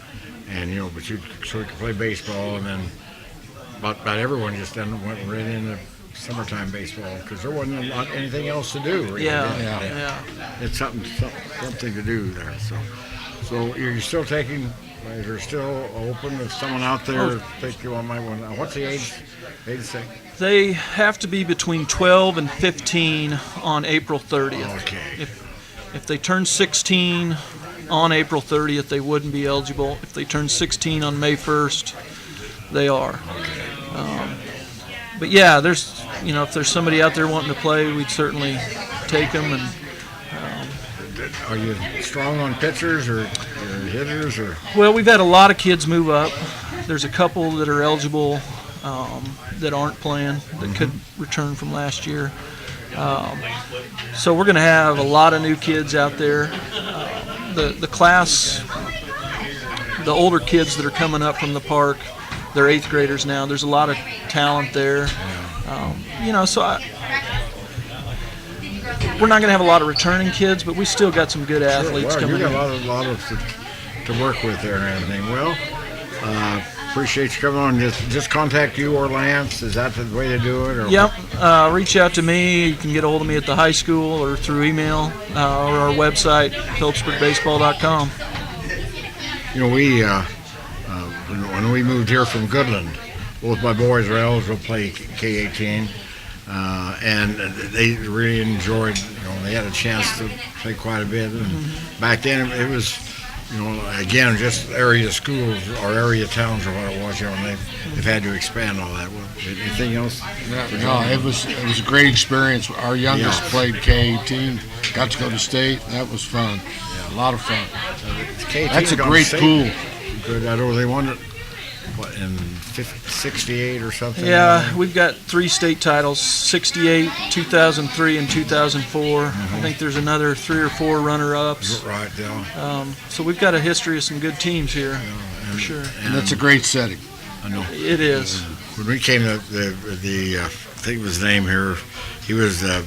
Speaker 1: and but so we could play baseball, and then about everyone just then went right into summertime baseball because there wasn't anything else to do. Really.
Speaker 8: Yeah.
Speaker 1: It's something to do there. So you're still taking. Is there still open if someone out there think you might want? What's the age?
Speaker 8: They have to be between 12 and 15 on April 30th.
Speaker 1: Okay.
Speaker 8: If they turn 16 on April 30th, they wouldn't be eligible. If they turn 16 on May 1st, they are. But yeah, there's if there's somebody out there wanting to play, we'd certainly take them. And
Speaker 1: are you strong on pitchers or hitters or?
Speaker 8: Well, we've had a lot of kids move up. There's a couple that are eligible that aren't playing that could return from last year. So we're going to have a lot of new kids out there. The class, the older kids that are coming up from the park, they're 8th graders now. There's a lot of talent there. So we're not going to have a lot of returning kids, but we still got some good athletes coming in.
Speaker 1: You got a lot of to work with there and everything. Well, appreciate you coming on. Just contact you or Lance. Is that the way to do it? Or
Speaker 8: Yep. Reach out to me. You can get a hold of me at the high school or through email or our website, phillipsburgbaseball.com.
Speaker 1: We when we moved here from Goodland, both my boys were eligible to play K-18, and they really enjoyed. They had a chance to play quite a bit. And back then, it was, again, just area schools or area towns or what it was. And they've had to expand all that. Anything else?
Speaker 2: No, it was a great experience. Our youngest played K-18, got to go to state. That was fun. Yeah, a lot of fun. That's a great pool.
Speaker 1: Good. I know they won it in 68 or something.
Speaker 8: Yeah, we've got 3 state titles: 68, 2003, and 2004. I think there's another 3 or 4 runner-ups.
Speaker 1: Right. Yeah.
Speaker 8: So we've got a history of some good teams here, for sure.
Speaker 2: And that's a great setting.
Speaker 1: I know.
Speaker 8: It is.
Speaker 1: When we came to the I think of his name here, he was at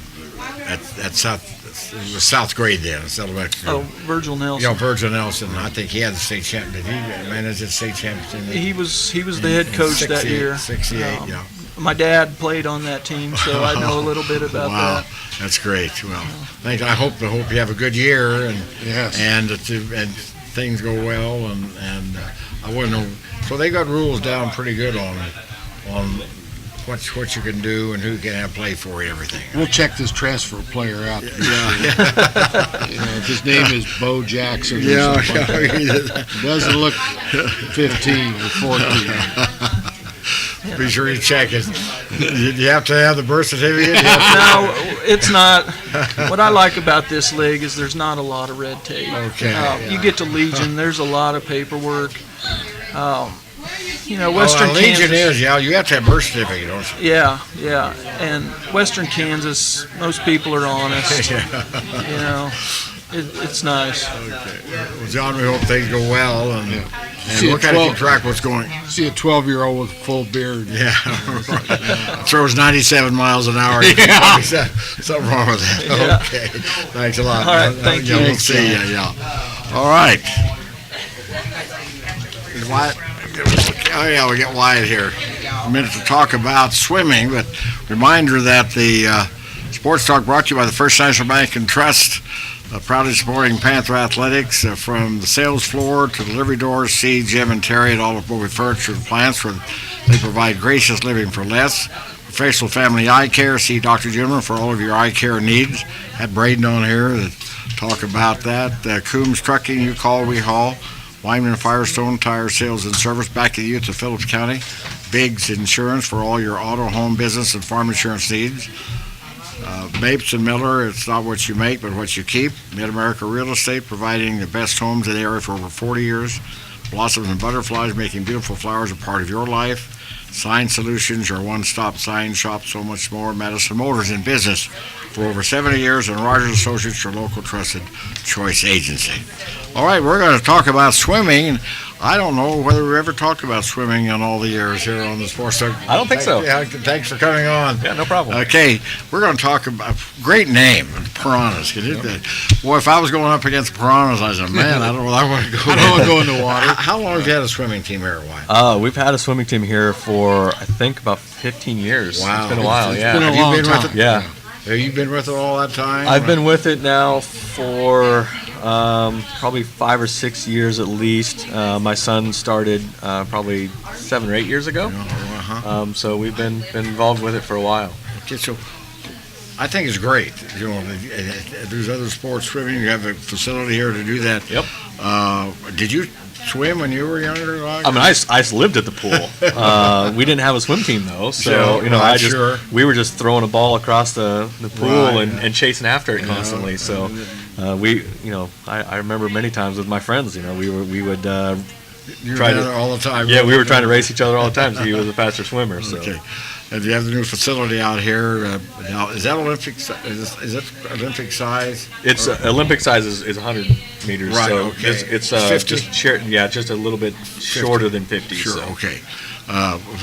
Speaker 1: South. It was South grade then. It's elementary.
Speaker 8: Oh, Virgil Nelson.
Speaker 1: Virgil Nelson. I think he had the state champion. Did he manage the state championship?
Speaker 8: He was the head coach that year.
Speaker 1: 68. Yeah.
Speaker 8: My dad played on that team, so I know a little bit about that.
Speaker 1: That's great. Well, I hope you have a good year and things go well and I want to know. So they got rules down pretty good on what you can do and who can play for you, everything.
Speaker 2: We'll check this transfer player out. If his name is Bo Jackson.
Speaker 1: Yeah.
Speaker 2: Doesn't look 15 or 14.
Speaker 1: Be sure you check it. You have to have the birth certificate?
Speaker 8: No, it's not. What I like about this league is there's not a lot of red tape.
Speaker 1: Okay.
Speaker 8: You get to Legion, there's a lot of paperwork. Western
Speaker 1: Legion
Speaker 8: Kansas.
Speaker 1: you have to have birth certificate, don't you?
Speaker 8: Yeah. And Western Kansas, most people are honest. It's nice.
Speaker 1: Okay. Well, John, we hope things go well and we'll kind of keep track of what's going.
Speaker 2: See a 12-year-old with a full beard.
Speaker 1: Yeah. Throws 97 miles an hour. Yeah. Something wrong with that.
Speaker 8: Yeah.
Speaker 1: Okay. Thanks a lot.
Speaker 8: All right. Thank you.
Speaker 1: We'll see you. Yeah. All right. Wyatt. Oh, yeah, we get Wyatt here. A minute to talk about swimming, but reminder that the Sports Talk brought to you by the First National Bank and Trust, proudly supporting Panther Athletics from the sales floor to delivery doors. See Jim and Terry at all of Bowie Furniture and Plants, where they provide gracious living for less. Professional Family Eye Care. See Dr. Juenemann for all of your eye care needs. Had Braden on here to talk about that. Coombs Trucking, you call, we haul. Weinman Firestone Tire Sales and Service, back to you to Phillips County. Biggs Insurance for all your auto, home, business, and farm insurance needs. Mapes and Miller, it's not what you make, but what you keep. Mid-America Real Estate, providing the best homes in the area for over 40 years. Blossoms and Butterflies, making beautiful flowers a part of your life. Sign Solutions, your one-stop sign shop, so much more. Madison Motors, in business for over 70 years, and Rogers Associates, your local trusted choice agency. All right, we're going to talk about swimming. I don't know whether we ever talked about swimming in all the years here on the Sports Talk.
Speaker 9: I don't think so.
Speaker 1: Yeah, thanks for coming on.
Speaker 9: Yeah, no problem.
Speaker 1: Okay, we're going to talk about great name, Piranhas. Boy, if I was going up against Piranhas, I said, man, I don't know. I want to go.
Speaker 2: I don't want to go in the water.
Speaker 1: How long have you had a swimming team here, Wyatt?
Speaker 9: We've had a swimming team here for, I think, about 15 years.
Speaker 1: Wow.
Speaker 9: It's been a while, yeah.
Speaker 2: Been a long time.
Speaker 1: With it?
Speaker 9: Yeah.
Speaker 1: Have you been with it all that time?
Speaker 9: I've been with it now for probably 5 or 6 years at least. My son started probably 7 or 8 years ago. So we've been involved with it for a while.
Speaker 1: Okay, so I think it's great. There's other sports, swimming. You have a facility here to do that.
Speaker 9: Yep.
Speaker 1: Did you swim when you were younger?
Speaker 9: I mean, I lived at the pool. We didn't have a swim team though, so we were just throwing a ball across the pool and chasing after it constantly. So I remember many times with my friends. We would try to
Speaker 1: all the time.
Speaker 9: Yeah, we were trying to race each other all the time. So he was a faster swimmer. So.
Speaker 1: Okay. And you have the new facility out here. Now, is that Olympic? Is that Olympic size?
Speaker 9: It's Olympic size is 100 meters.
Speaker 1: Right.
Speaker 9: So
Speaker 1: Okay.
Speaker 9: It's
Speaker 1: 50?
Speaker 9: just a little bit shorter than 50.
Speaker 1: Sure.
Speaker 9: So.
Speaker 1: Okay.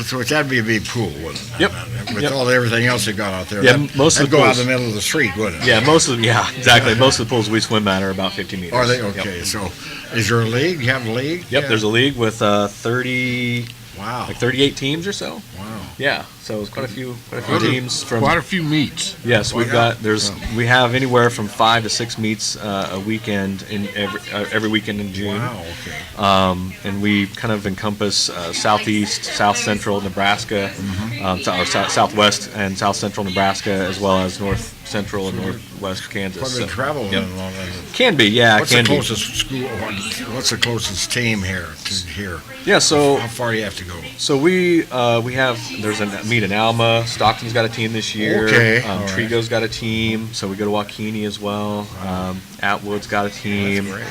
Speaker 1: So that'd be a big pool, wouldn't it?
Speaker 9: Yep.
Speaker 1: With all everything else you got out there.
Speaker 9: Yeah, most of the
Speaker 1: go out
Speaker 9: pools.
Speaker 1: in the middle of the street, wouldn't it?
Speaker 9: Yeah, exactly. Most of the pools we swim at are about 50 meters.
Speaker 1: Are they okay?
Speaker 9: Yep.
Speaker 1: So, is there a league? You have a league?
Speaker 9: Yep.
Speaker 1: Yeah.
Speaker 9: There's a league with 30
Speaker 1: Wow.
Speaker 9: like 38 teams or so.
Speaker 1: Wow.
Speaker 9: Yeah, so it was quite a few teams from
Speaker 2: Quite a few meets.
Speaker 9: Yes, we have anywhere from 5 to 6 meets a weekend in every weekend in June.
Speaker 1: Wow. Okay.
Speaker 9: And we kind of encompass southeast, south central Nebraska, or southwest and south central Nebraska, as well as north central and northwest Kansas.
Speaker 1: Quite a bit of travel
Speaker 9: Yep.
Speaker 1: along that.
Speaker 9: Can be, yeah.
Speaker 1: What's
Speaker 9: can
Speaker 1: the
Speaker 9: be.
Speaker 1: closest school? What's the closest team here to here?
Speaker 9: Yeah, so
Speaker 1: How far do you have to go?
Speaker 9: So we have there's a meet in Alma. Stockton's got a team this year.
Speaker 1: Okay, all right.
Speaker 9: Trigo's got a team. So we go to Waukene as well. Atwood's got a team.
Speaker 1: That's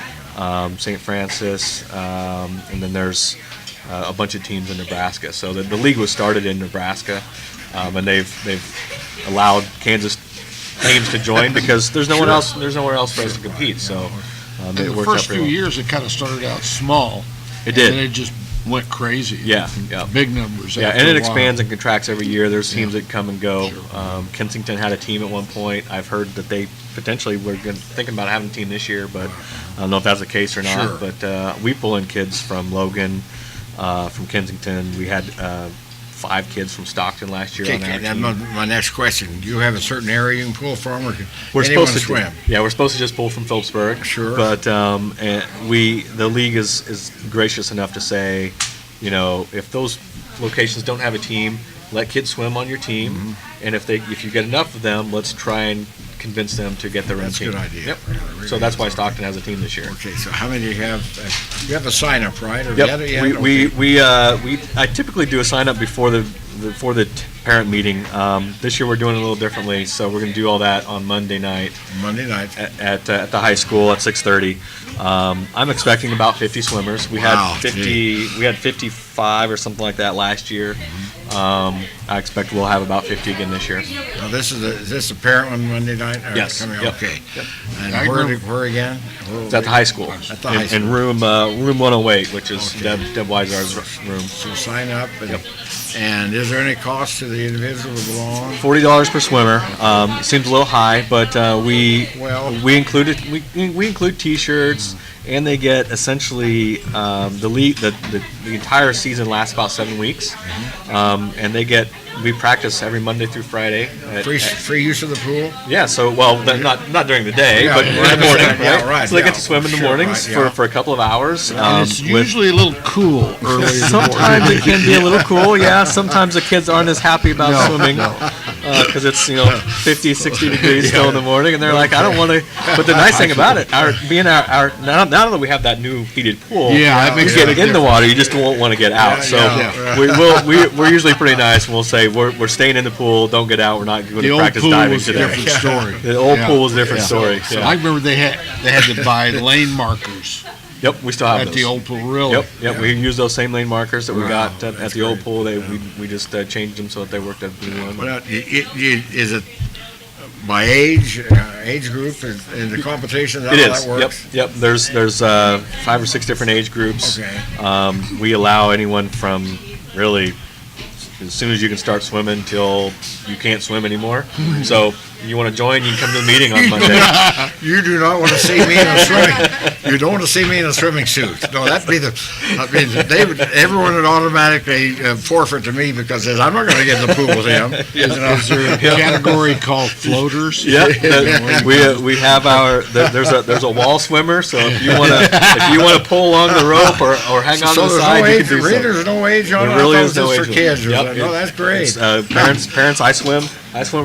Speaker 1: great.
Speaker 9: St. Francis, and then there's a bunch of teams in Nebraska. So the league was started in Nebraska, and they've allowed Kansas teams to join because there's nowhere else for us to compete. So
Speaker 2: In
Speaker 9: it
Speaker 2: the
Speaker 9: worked out
Speaker 2: first few
Speaker 9: pretty well.
Speaker 2: years, it kind of started out small.
Speaker 9: It did.
Speaker 2: And then it just went crazy.
Speaker 9: Yeah.
Speaker 2: Big numbers.
Speaker 9: Yeah,
Speaker 2: after
Speaker 9: and it
Speaker 2: a while.
Speaker 9: expands and contracts every year. There's teams that come and go. Kensington had a team at one point. I've heard that they potentially were thinking about having a team this year, but I don't know if that's the case or not.
Speaker 1: Sure.
Speaker 9: But we pull in kids from Logan, from Kensington. We had 5 kids from Stockton last year on our
Speaker 1: That's
Speaker 9: team.
Speaker 1: my next question. Do you have a certain area you can pull from, or can
Speaker 9: We're
Speaker 1: anyone
Speaker 9: supposed to
Speaker 1: swim?
Speaker 9: Yeah, we're supposed to just pull from Phillipsburg.
Speaker 1: Sure.
Speaker 9: But and the league is gracious enough to say, if those locations don't have a team, let kids swim on your team,
Speaker 1: Mm-hmm.
Speaker 9: and if you get enough of them, let's try and convince them to get their own
Speaker 1: That's a
Speaker 9: team.
Speaker 1: good idea.
Speaker 9: Yep.
Speaker 1: Yeah, really
Speaker 9: So that's why
Speaker 1: is.
Speaker 9: Stockton has a team this year.
Speaker 1: Okay, so how many do you have? You have a sign up, right? Or
Speaker 9: Yep. I typically do a sign up before the parent meeting. This year we're doing it a little differently, so we're going to do all that on Monday night
Speaker 1: Monday night.
Speaker 9: at the high school at 6:30. I'm expecting about 50 swimmers. We
Speaker 1: Wow,
Speaker 9: had 50. We had 55 or something like that last year. I expect we'll have about 50 again this year.
Speaker 1: Now is this a parent one Monday night? Or
Speaker 9: Yes.
Speaker 1: Coming
Speaker 9: Yep.
Speaker 1: Okay.
Speaker 9: Yep.
Speaker 1: And
Speaker 2: I
Speaker 1: where
Speaker 2: remember-
Speaker 1: again?
Speaker 9: It's at the high school.
Speaker 1: At the high school.
Speaker 9: In room 108, which is
Speaker 1: Okay.
Speaker 9: Deb Weisar's room.
Speaker 1: So sign up. And,
Speaker 9: Yep.
Speaker 1: and is there any cost to the individual to belong?
Speaker 9: $40 per swimmer. It seems a little high, but we include T-shirts, and they get essentially the entire season lasts about 7 weeks, and we practice every Monday through Friday.
Speaker 1: Free use of the pool?
Speaker 9: Yeah, so not during the day,
Speaker 1: Yeah,
Speaker 9: but in the morning.
Speaker 1: yeah, right,
Speaker 9: So they
Speaker 1: yeah,
Speaker 9: get to swim in the
Speaker 1: sure,
Speaker 9: mornings
Speaker 1: right, yeah.
Speaker 9: for a couple of hours.
Speaker 2: And it's usually a little cool early in the
Speaker 9: Sometimes
Speaker 2: morning.
Speaker 9: it can be a little cool, yeah. Sometimes the kids aren't as happy about swimming because it's 50, 60 degrees still in the morning, and they're like, I don't want to. But the nice thing about it, now that we have that new heated pool,
Speaker 2: Yeah, that
Speaker 9: you
Speaker 2: makes
Speaker 9: get
Speaker 2: it
Speaker 9: in the water, you just won't want to get out. So we're usually pretty nice, and we'll say we're staying in the pool, don't get out. We're not going
Speaker 2: The
Speaker 9: to
Speaker 2: old
Speaker 9: practice
Speaker 2: pool
Speaker 9: diving
Speaker 2: was a
Speaker 9: today.
Speaker 2: different story.
Speaker 9: The old
Speaker 2: Yeah.
Speaker 9: pool was a different
Speaker 2: Yeah.
Speaker 9: story.
Speaker 2: So
Speaker 9: Yeah.
Speaker 2: I remember they had to buy lane markers
Speaker 9: Yep, we still have
Speaker 2: at
Speaker 9: those.
Speaker 2: the old pool. Really?
Speaker 9: Yep. We use those same lane markers that we got at
Speaker 1: that's
Speaker 9: the old
Speaker 1: great.
Speaker 9: pool. We just changed them so that they worked at the new one.
Speaker 1: Well, is it by age group in the competition?
Speaker 9: It
Speaker 1: How
Speaker 9: is.
Speaker 1: that works?
Speaker 9: Yep. There's 5 or 6 different age groups.
Speaker 1: Okay.
Speaker 9: We allow anyone from really as soon as you can start swimming till you can't swim anymore. So you want to join, you can come to the meeting on Monday.
Speaker 1: You do not want to see me in a swimming. You don't want to see me in a swimming suit. No, that'd be everyone would automatically forfeit to me because I'm not going to get in the pool with him.
Speaker 2: Is there a category called floaters?
Speaker 9: Yeah, we have there's a wall swimmer. So if you want to pull along the rope or hang on to the side, you can do so.
Speaker 1: There's no age on it.
Speaker 9: There really
Speaker 1: I
Speaker 9: is
Speaker 1: thought it
Speaker 9: no
Speaker 1: was
Speaker 9: age
Speaker 1: just for kids.
Speaker 9: limit.
Speaker 1: No, that's great.
Speaker 9: Parents, I swim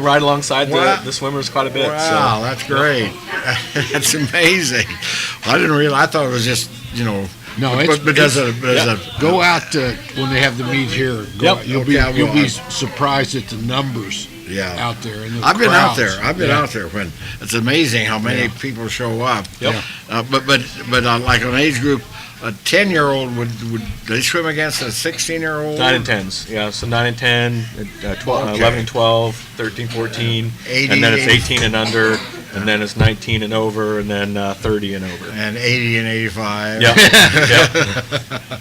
Speaker 9: right alongside
Speaker 1: Wow.
Speaker 9: the swimmers quite a bit.
Speaker 1: Wow, that's great. That's amazing. Well, I didn't realize. I thought it was just
Speaker 2: No,
Speaker 1: but does it?
Speaker 2: Go out when they have the meet here. Go
Speaker 9: Yep.
Speaker 2: out. You'll be surprised at the numbers out there. And the
Speaker 1: I've been out
Speaker 2: crowds.
Speaker 1: there. I've been out there when it's amazing how many people show up.
Speaker 9: Yep.
Speaker 1: But like an age group, a 10-year-old would they swim against a 16-year-old?
Speaker 9: 9 and 10s, yeah. So 9 and 10, 12,
Speaker 1: Okay.
Speaker 9: 11 and 12, 13, 14,
Speaker 1: 80,
Speaker 9: and then it's 18 and under, and then it's 19 and over, and then 30 and over.
Speaker 1: And 80 and 85.
Speaker 9: Yep. Yep.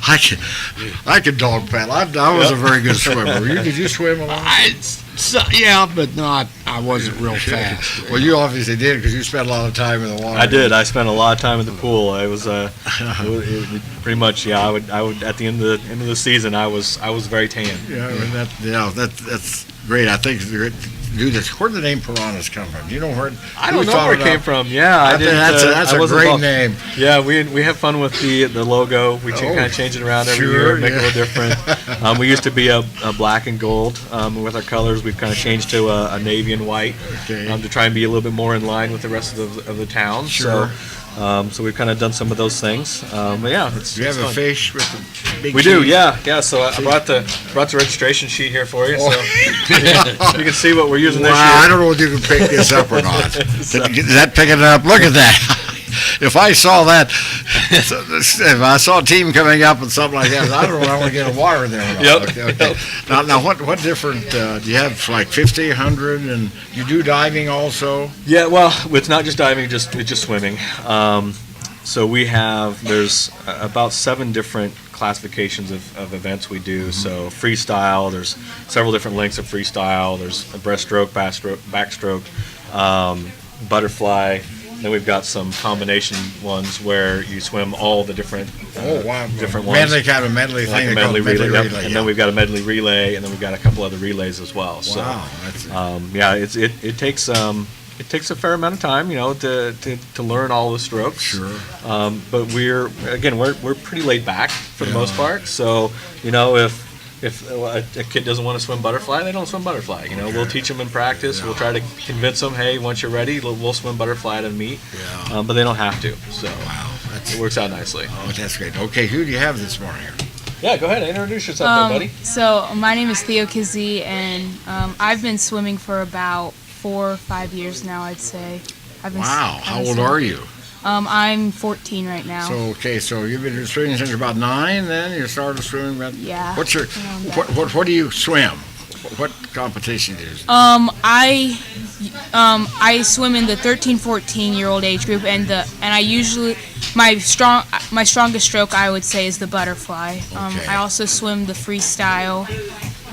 Speaker 1: I could dog paddle. I was a very good swimmer. Did you swim a lot?
Speaker 2: Yeah, but not. I wasn't real fast.
Speaker 1: Well, you obviously did because you spent a lot of time in the water.
Speaker 9: I did. I spent a lot of time in the pool. I was pretty much. Yeah, I would. At the end of the season, I was very tan.
Speaker 1: Yeah, and that's great. I think do this. Where did the name Piranhas come from? Do you know where?
Speaker 9: I don't know where it came from. Yeah, I didn't.
Speaker 1: That's a great name.
Speaker 9: Yeah, we have fun with the logo. We kind of change it around every year, make it a little different. We used to be a black and gold with our colors. We've kind of changed to a navy and white to try and be a little bit more in line with the rest of the town.
Speaker 1: Sure.
Speaker 9: So we've kind of done some of those things. But yeah,
Speaker 1: do you have a fish with the big?
Speaker 9: We do, yeah. So I brought the registration sheet here for you, so you can see what we're using this year.
Speaker 1: I don't know if you can pick this up or not. Is that picking it up? Look at that. If I saw that, if I saw a team coming up and something like that, I don't know if I want to get a water there or not.
Speaker 9: Yep.
Speaker 1: Okay. Now what different, do you have like 50, 100, and you do diving also?
Speaker 9: Yeah, well, it's not just diving, it's just swimming. So there's about 7 different classifications of events we do. Mm-hmm. So freestyle, there's several different lengths of freestyle. There's a breaststroke, backstroke, butterfly. Then we've got some combination ones where you swim all the different different ones.
Speaker 1: Medley kind of medley thing.
Speaker 9: Like a medley relay. And then we've got a medley relay, and then we've got a couple other relays as well. So, it takes a fair amount of time, to learn all the strokes.
Speaker 1: Sure.
Speaker 9: But we're pretty laid back for the most part. So, if a kid doesn't want to swim butterfly, they don't swim butterfly. We'll teach them in practice. Yeah. We'll try to convince them, hey, once you're ready, we'll swim butterfly at a meet. Yeah. But they don't have to. So it works out nicely.
Speaker 1: Oh, that's great. Okay, who do you have this morning?
Speaker 9: Yeah, go ahead. Introduce yourself, there, buddy.
Speaker 6: So my name is Theo Keesee, and I've been swimming for about 4 or 5 years now, I'd say.
Speaker 1: How old are you?
Speaker 6: I'm 14 right now.
Speaker 1: So you've been swimming since you're about 9. Then you started swimming.
Speaker 6: Yeah.
Speaker 1: What's your what do you swim? What competition is?
Speaker 6: I swim in the 13-14 year old age group, and I usually my strongest stroke I would say is the butterfly. I also swim the freestyle.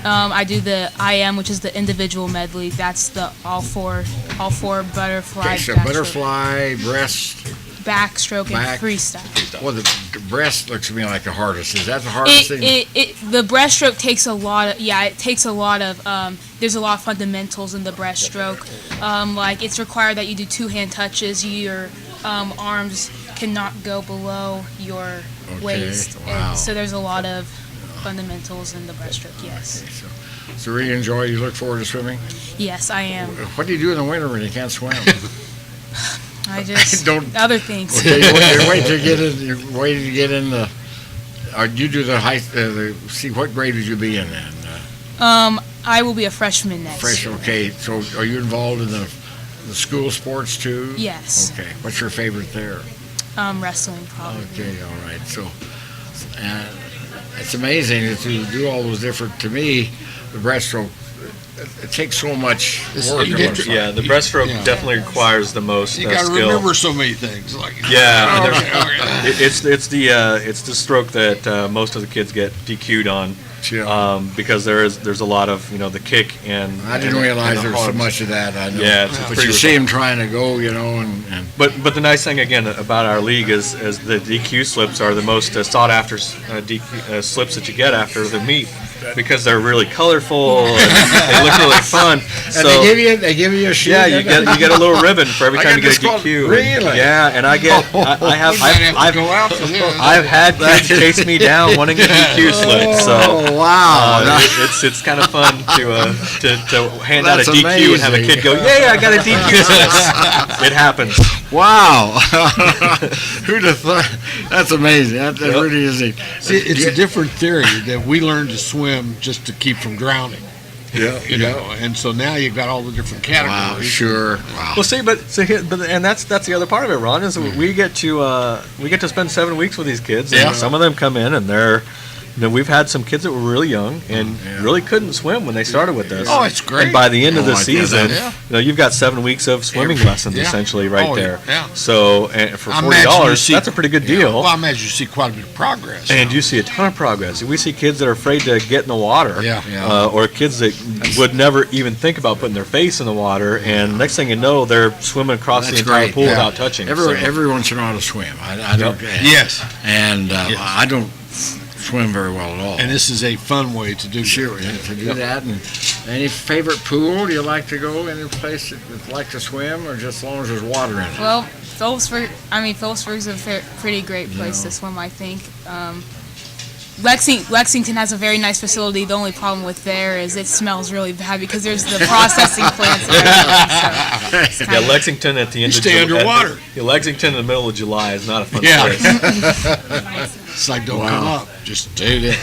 Speaker 6: I do the IM, which is the individual medley. That's the all four butterfly.
Speaker 1: Okay, so butterfly, breast,
Speaker 6: backstroke, and freestyle.
Speaker 1: Well, the breast looks to me like the hardest. Is that the hardest thing?
Speaker 6: The breaststroke takes a lot of. Yeah, it takes a lot of. There's a lot of fundamentals in the breaststroke. Like it's required that you do 2 hand touches. Your arms cannot go below your waist.
Speaker 1: Wow.
Speaker 6: And so there's a lot of fundamentals in the breaststroke, yes.
Speaker 1: Okay, so really enjoy. You look forward to swimming?
Speaker 6: Yes, I am.
Speaker 1: What do you do in the winter when you can't swim?
Speaker 6: I just other things.
Speaker 1: Okay, you're waiting to get in. You're waiting to get in the. You do the high. See, what grade would you be in then?
Speaker 6: I will be a freshman next year.
Speaker 1: Okay. So, are you involved in the school sports too?
Speaker 6: Yes.
Speaker 1: Okay. What's your favorite there?
Speaker 6: Wrestling, probably.
Speaker 1: Okay. All right. So, it's amazing to do all those different. To me, the breaststroke. It takes so much work.
Speaker 9: Yeah, the breaststroke definitely requires the most
Speaker 2: you got to
Speaker 9: skill.
Speaker 2: remember so many things.
Speaker 9: It's the stroke that most of the kids get DQ'd on. Because there's a lot of the kick and
Speaker 1: I didn't realize there was so much of that. I know.
Speaker 9: Yeah,
Speaker 1: but you see him trying to go,
Speaker 9: But the nice thing again about our league is the DQ slips are the most sought after slips that you get after the meet because they're really colorful and they look really fun.
Speaker 1: And they give you a sheet.
Speaker 9: Yeah, you get a little ribbon for every time you get a DQ.
Speaker 1: Really?
Speaker 9: Yeah, and I've had kids chase me down wanting a DQ slip. So.
Speaker 1: Wow,
Speaker 9: it's kind of fun to hand out a DQ amazing. And have a kid go, "Yay, I got a DQ!" It happens.
Speaker 1: Wow, who'd have thought? That's amazing. That really is.
Speaker 2: See, it's a different theory that we learned to swim just to keep from drowning.
Speaker 1: Yeah,
Speaker 2: and so now you've got all the different categories.
Speaker 1: Wow, sure. Wow.
Speaker 9: Well, see, but that's the other part of it, Ron, is we get to spend 7 weeks with these kids. And some of them come in and they're we've had some kids that were really young and really couldn't swim when they started with us.
Speaker 2: Oh, it's great.
Speaker 9: And by the end of the season,
Speaker 2: yeah.
Speaker 9: you've got 7 weeks of swimming lessons essentially right there.
Speaker 2: Yeah.
Speaker 9: So for $40, that's a pretty good deal.
Speaker 2: Well, I imagine you see quite a bit of progress.
Speaker 9: And you see a ton of progress. We see kids that are afraid to get in the water, or kids that would never even think about putting their face in the water, and next thing you know, they're swimming across the entire pool without touching.
Speaker 1: Everyone should know how to swim. I don't.
Speaker 2: Yes.
Speaker 1: And I don't swim very well at all.
Speaker 2: And this is a fun way to do
Speaker 1: that. And any favorite pool? Do you like to go any place that you like to swim, or just as long as there's water in it?
Speaker 6: Well, Phillipsburg's a pretty great place to swim, I think. Lexington has a very nice facility. The only problem with there is it smells really bad because there's the processing plants and everything. So
Speaker 9: Lexington at the end of
Speaker 2: July. Stay underwater.
Speaker 9: Lexington in the middle of July is not a fun place.
Speaker 2: It's like, don't come up. Just stay there.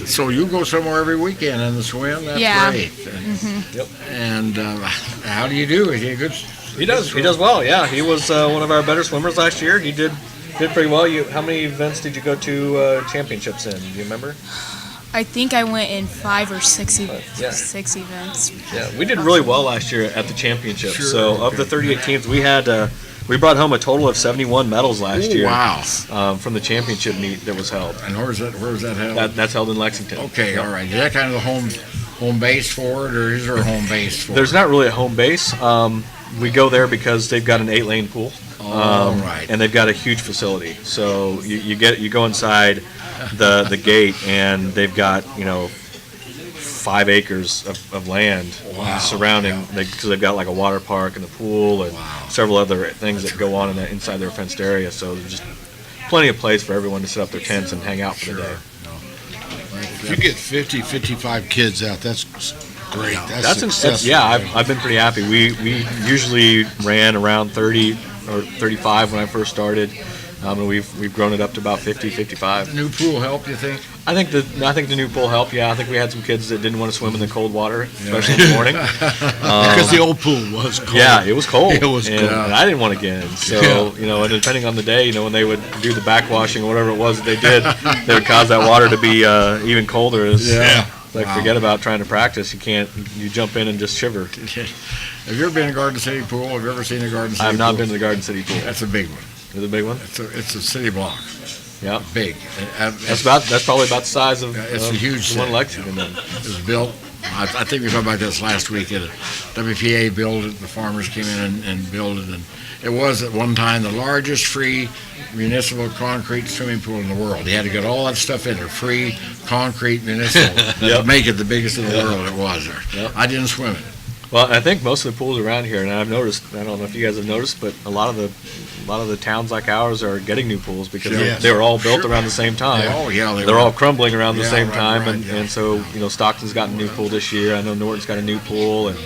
Speaker 1: So you go somewhere every weekend in the swim? That's great.
Speaker 9: Mm-hmm. Yep.
Speaker 1: And how do you do? Is he a good?
Speaker 9: He does well. Yeah, he was one of our better swimmers last year. He did pretty well. How many events did you go to championships in? Do you remember?
Speaker 6: I think I went in 5 or 6 6 events.
Speaker 9: Yeah, we did really well last year at the championship. Sure. So of the 38 teams, we brought home a total of 71 medals last year.
Speaker 1: Wow!
Speaker 9: From the championship meet that was held.
Speaker 1: And where was that held?
Speaker 9: That's held in Lexington.
Speaker 1: Okay, all right. Is that kind of the home base for it, or is there a home base for it?
Speaker 9: There's not really a home base. We go there because they've got an 8-lane pool.
Speaker 1: Right.
Speaker 9: And they've got a huge facility. So you go inside the gate, and they've got 5 acres of land surrounding. Because they've got like a water park and a pool and several other things that go on inside their fenced area. So there's just plenty of place for everyone to set up their tents and hang out for the day.
Speaker 2: If you get 50, 55 kids out, that's great. That's successful.
Speaker 9: I've been pretty happy. We usually ran around 30 or 35 when I first started, and we've grown it up to about 50, 55.
Speaker 1: The new pool helped, you think?
Speaker 9: I think the new pool helped. Yeah, I think we had some kids that didn't want to swim in the cold water, especially in the morning,
Speaker 2: because the old pool was cold.
Speaker 9: Yeah, it was cold.
Speaker 2: It was cold,
Speaker 9: and I didn't want to get in. So and depending on the day, when they would do the backwashing or whatever it was that they did, they would cause that water to be even colder. Forget about trying to practice. You jump in and just shiver.
Speaker 1: Have you ever been in Garden City Pool? Have you ever seen the Garden City Pool?
Speaker 9: I've not been to the Garden City Pool.
Speaker 1: That's a big one.
Speaker 9: It's a big one?
Speaker 1: It's a city block.
Speaker 9: Yeah.
Speaker 1: Big.
Speaker 9: That's probably about the size of
Speaker 1: it's a huge
Speaker 9: one Lexington then.
Speaker 1: It was built. I think we talked about this last week. WPA built it. The farmers came in and built it. And it was at one time the largest free municipal concrete swimming pool in the world. They had to get all that stuff in there. Free concrete municipal to make it the biggest in the world it was there. Yep. I didn't swim it.
Speaker 9: Well, I think most of the pools around here, and I've noticed, I don't know if you guys have noticed, but a lot of the towns like ours are getting new pools because they were all built around the same time. They're all crumbling around the same time, and so Stockton's got a new pool this year. I know Norton's got a new pool, and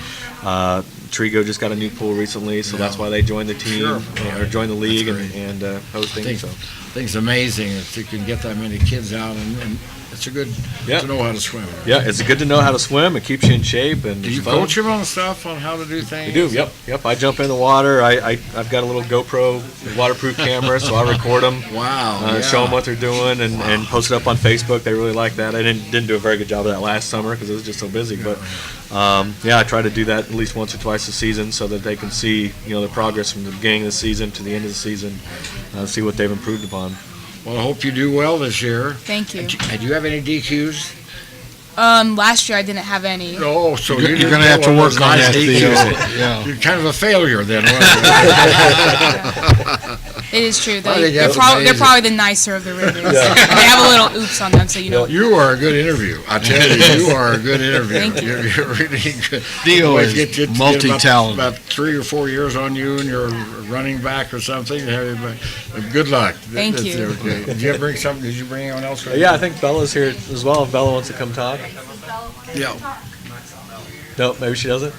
Speaker 9: Trigo just got a new pool recently, so that's why they joined the team or joined the league and hosting. I
Speaker 1: think it's amazing that you can get that many kids out and it's a good to know how to swim. Right?
Speaker 9: Yeah, it's good to know how to swim. It keeps you in shape. And
Speaker 1: do you coach them on stuff on how to do things?
Speaker 9: We do. Yep. I jump in the water. I've got a little GoPro waterproof camera, so I record them.
Speaker 1: Wow.
Speaker 9: Show them what they're doing and post it up on Facebook. They really like that. I didn't do a very good job of that last summer because it was just so busy. But I try to do that at least once or twice a season so that they can see the progress from the beginning of the season to the end of the season, see what they've improved upon.
Speaker 1: Well, I hope you do well this year.
Speaker 6: Thank you.
Speaker 1: Do you have any DQs?
Speaker 6: Last year I didn't have any.
Speaker 1: Oh, so
Speaker 2: you're going to have to work on that.
Speaker 1: You're kind of a failure then.
Speaker 6: It is true. They're probably the nicer of the rivers. And they have a little oops on them, so
Speaker 1: You are a good interview. I tell you, you are a good interview.
Speaker 6: Thank you.
Speaker 1: You're really good.
Speaker 2: Theo is multi-talented.
Speaker 1: About 3 or 4 years on you, and you're running back or something. Good luck.
Speaker 6: Thank you.
Speaker 1: Did you bring something? Did you bring anyone else?
Speaker 9: Yeah, I think Bella's here as well. If Bella wants to come talk.
Speaker 1: Yeah.
Speaker 9: No, maybe she doesn't.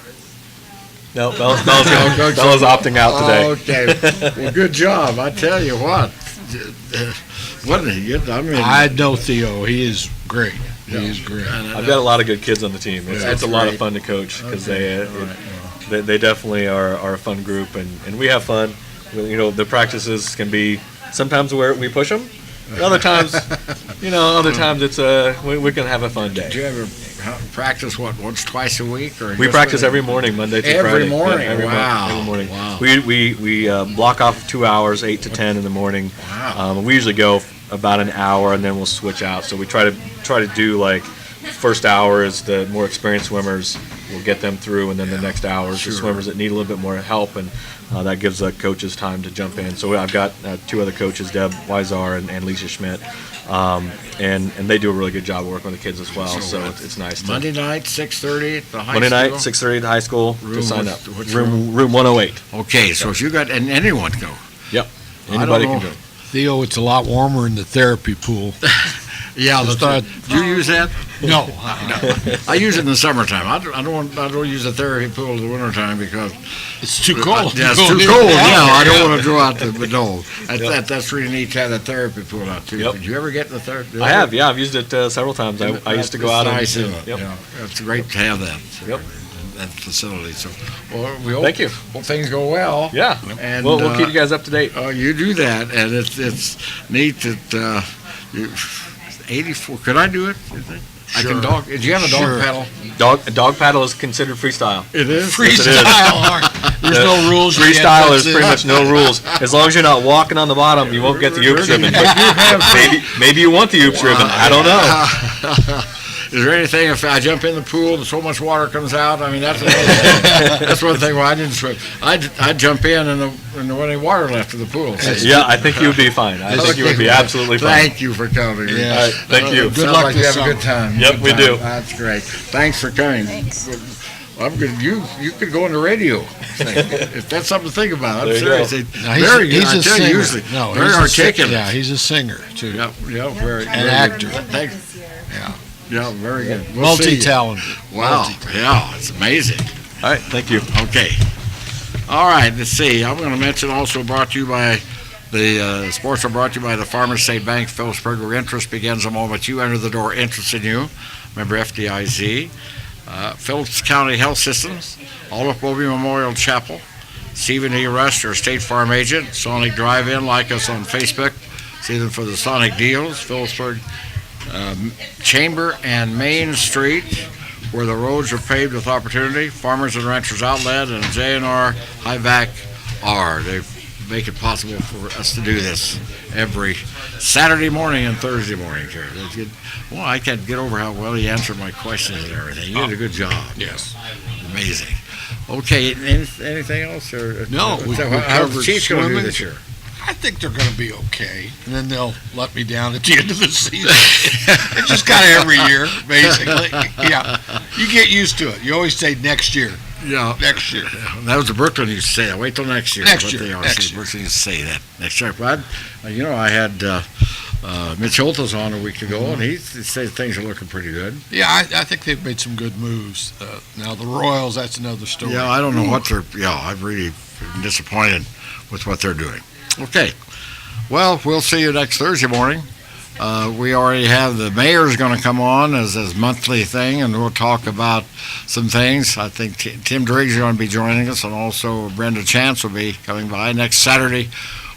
Speaker 9: No, Bella's opting out today.
Speaker 1: Okay. Well, good job. I tell you what.
Speaker 2: I know Theo. He is great. He is great.
Speaker 9: I've got a lot of good kids on the team. It's a lot of fun to coach because they definitely are a fun group, and we have fun. The practices can be sometimes where we push them. Other times, Other times it's we can have a fun day.
Speaker 1: Do you ever practice once, twice a week, or
Speaker 9: we practice every morning, Monday through Friday.
Speaker 1: Every morning,
Speaker 9: every morning.
Speaker 1: Wow.
Speaker 9: We block off 2 hours, 8 to 10 in the morning.
Speaker 1: Wow.
Speaker 9: We usually go about an hour, and then we'll switch out. So we try to do like first hour is the more experienced swimmers. We'll get them through, and then the next hour is the swimmers that need a little bit more help, and that gives the coaches time to jump in. So I've got 2 other coaches, Deb Weizar and Lisa Schmidt, and they do a really good job of working with the kids as well. So it's nice.
Speaker 1: Monday night, 6:30 at the high school.
Speaker 9: Monday night, 6:30 at the high school to sign up. Room 108.
Speaker 1: Okay, so if you got and anyone can go.
Speaker 9: Yep. Anybody can go.
Speaker 2: Theo, it's a lot warmer in the therapy pool.
Speaker 1: Yeah, do you use that?
Speaker 2: No.
Speaker 1: I use it in the summertime. I don't use the therapy pool in the wintertime because
Speaker 2: it's too cold.
Speaker 1: Yeah, it's too cold. Yeah, I don't want to go out there. But no, that's really neat to have the therapy pool out too.
Speaker 9: Yep.
Speaker 1: Did you ever get in the therapy?
Speaker 9: I have. Yeah, I've used it several times. I used to go out and
Speaker 1: use it. Yeah, it's great to have that.
Speaker 9: Yep.
Speaker 1: That facility. So, well, we hope,
Speaker 9: Thank you.
Speaker 1: Hope things go well.
Speaker 9: Yeah,
Speaker 1: and
Speaker 9: we'll keep you guys up to date.
Speaker 1: You do that, and it's neat that you. 84. Could I do it?
Speaker 2: Sure.
Speaker 1: I can dog. Do you have a dog paddle?
Speaker 9: Dog paddle is considered freestyle.
Speaker 1: It is
Speaker 2: freestyle. There's no rules.
Speaker 9: Freestyle is pretty much no rules. As long as you're not walking on the bottom, you won't get the oops ribbon. Maybe you want the oops ribbon. I don't know.
Speaker 1: Is there anything if I jump in the pool and so much water comes out? I mean, that's another thing. That's one thing. Well, I didn't swim. I'd jump in and there wasn't any water left in the pool. So.
Speaker 9: Yeah, I think you would be fine. I think you would be absolutely fine.
Speaker 1: Thank you for coming.
Speaker 9: Yeah. All right, thank you.
Speaker 1: Good luck. Like you have a good time.
Speaker 9: Yep, we do.
Speaker 1: That's great. Thanks for coming.
Speaker 7: Thanks.
Speaker 1: Well, I'm good. You could go on the radio. If that's something to think about. I'm serious.
Speaker 2: Very good. He's a singer.
Speaker 1: Usually. No, very articulate.
Speaker 2: Yeah, he's a singer too.
Speaker 1: Yeah, very.
Speaker 2: An actor.
Speaker 1: Thanks.
Speaker 2: Yeah.
Speaker 1: Yeah, very good.
Speaker 2: Multi-talented.
Speaker 1: Wow. Yeah, it's amazing.
Speaker 9: All right, thank you.
Speaker 1: Okay. All right, let's see. I'm going to mention also brought to you by the sports are brought to you by the Farmers State Bank, Phillipsburg, where interest begins the moment you enter the door. Interest in you. Remember FDIC. Phillips County Health Systems, Olive Bobby Memorial Chapel, Stephen E. Rush, your State Farm agent, Sonic Drive-In, like us on Facebook. See them for the Sonic deals. Phillipsburg Chamber and Main Street, where the roads are paved with opportunity. Farmers and Ranchers Outlet and J&R High-Vac R. They make it possible for us to do this every Saturday morning and Thursday morning here. Well, I can't get over how well he answered my questions and everything. You did a good job.
Speaker 2: Yes.
Speaker 1: Amazing. Okay, anything else? Or,
Speaker 2: no.
Speaker 1: How's the Chiefs going to do this year?
Speaker 2: I think they're going to be okay, and then they'll let me down at the end of the season. It's just kind of every year, basically. Yeah, you get used to it. You always say next year.
Speaker 1: Yeah,
Speaker 2: next year.
Speaker 1: That was the Brooklyn used to say that. Wait till next year.
Speaker 2: Next year.
Speaker 1: Brooklyn used to say that next year. But I had Mitch Holtis on a week ago, and he said things are looking pretty good.
Speaker 2: Yeah, I think they've made some good moves. Now the Royals, that's another story.
Speaker 1: Yeah, I don't know what they're. Yeah, I'm really disappointed with what they're doing. Okay. Well, we'll see you next Thursday morning. We already have the mayor's going to come on as his monthly thing, and we'll talk about some things. I think Tim Driggs is going to be joining us, and also Brenda Chance will be coming by next Saturday.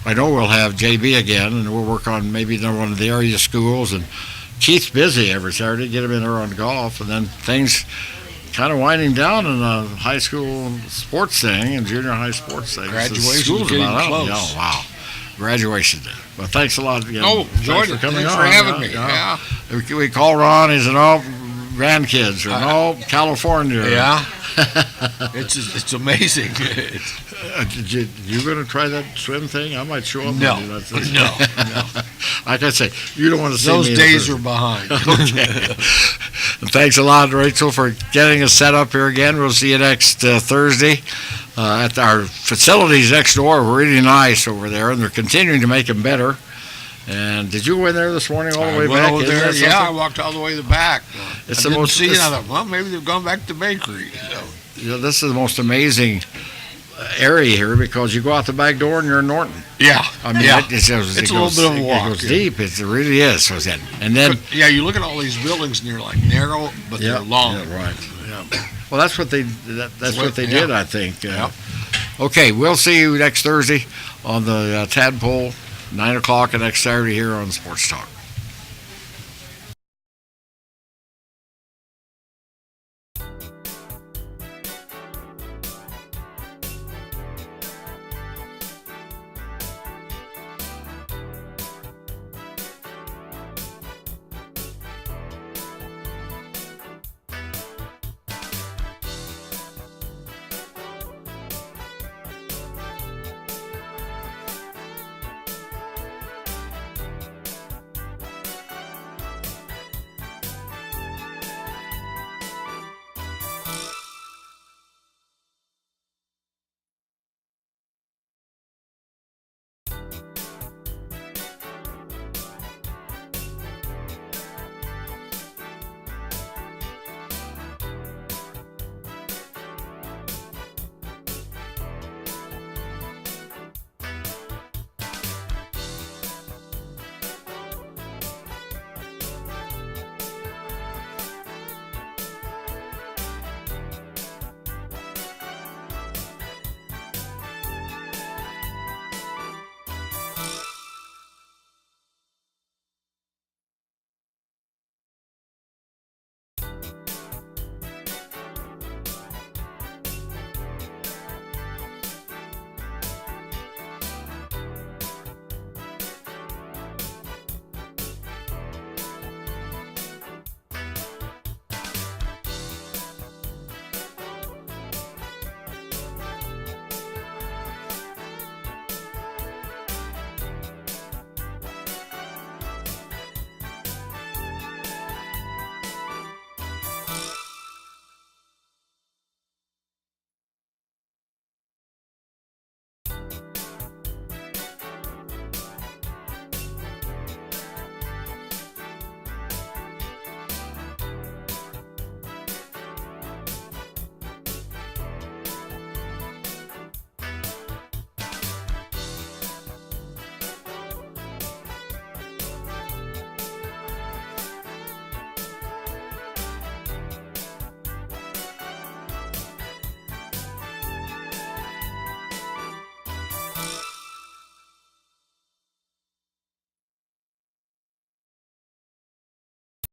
Speaker 1: I know we'll have JB again, and we'll work on maybe one of the area schools. And Keith's busy every Saturday. Get him in there on golf, and then things kind of winding down in the high school sports thing and junior high sports thing.
Speaker 2: Graduation's getting close.
Speaker 1: Oh, wow. Graduation day. Well, thanks a lot again.
Speaker 2: Oh, enjoyed it. Thanks for having me. Yeah.
Speaker 1: We call Ron. He's an all grandkids or all California.
Speaker 2: Yeah. It's amazing.
Speaker 1: You going to try that swim thing? I might show up.
Speaker 2: No. No.
Speaker 1: Like I say, you don't want to see
Speaker 2: those
Speaker 1: me.
Speaker 2: Those days are behind.
Speaker 1: Okay. Thanks a lot, Rachel, for getting us set up here again. We'll see you next Thursday. At our facilities next door are really nice over there, and they're continuing to make them better. And did you go in there this morning all the way back?
Speaker 2: Over there, yeah, I walked all the way to the back.
Speaker 1: It's the most.
Speaker 2: I thought, well, maybe they've gone back to the bakery. So.
Speaker 1: Yeah, this is the most amazing area here because you go out the back door and you're in Norton.
Speaker 2: Yeah,
Speaker 1: I mean,
Speaker 2: it's a little bit of a walk.
Speaker 1: It goes deep. It really is. And then,
Speaker 2: you look at all these buildings and they're like narrow, but they're long.
Speaker 1: Yeah, right. Yeah. Well, that's what they did, I think. Okay, we'll see you next Thursday on the Tadpole, 9 o'clock, and next Saturday here on Sports Talk.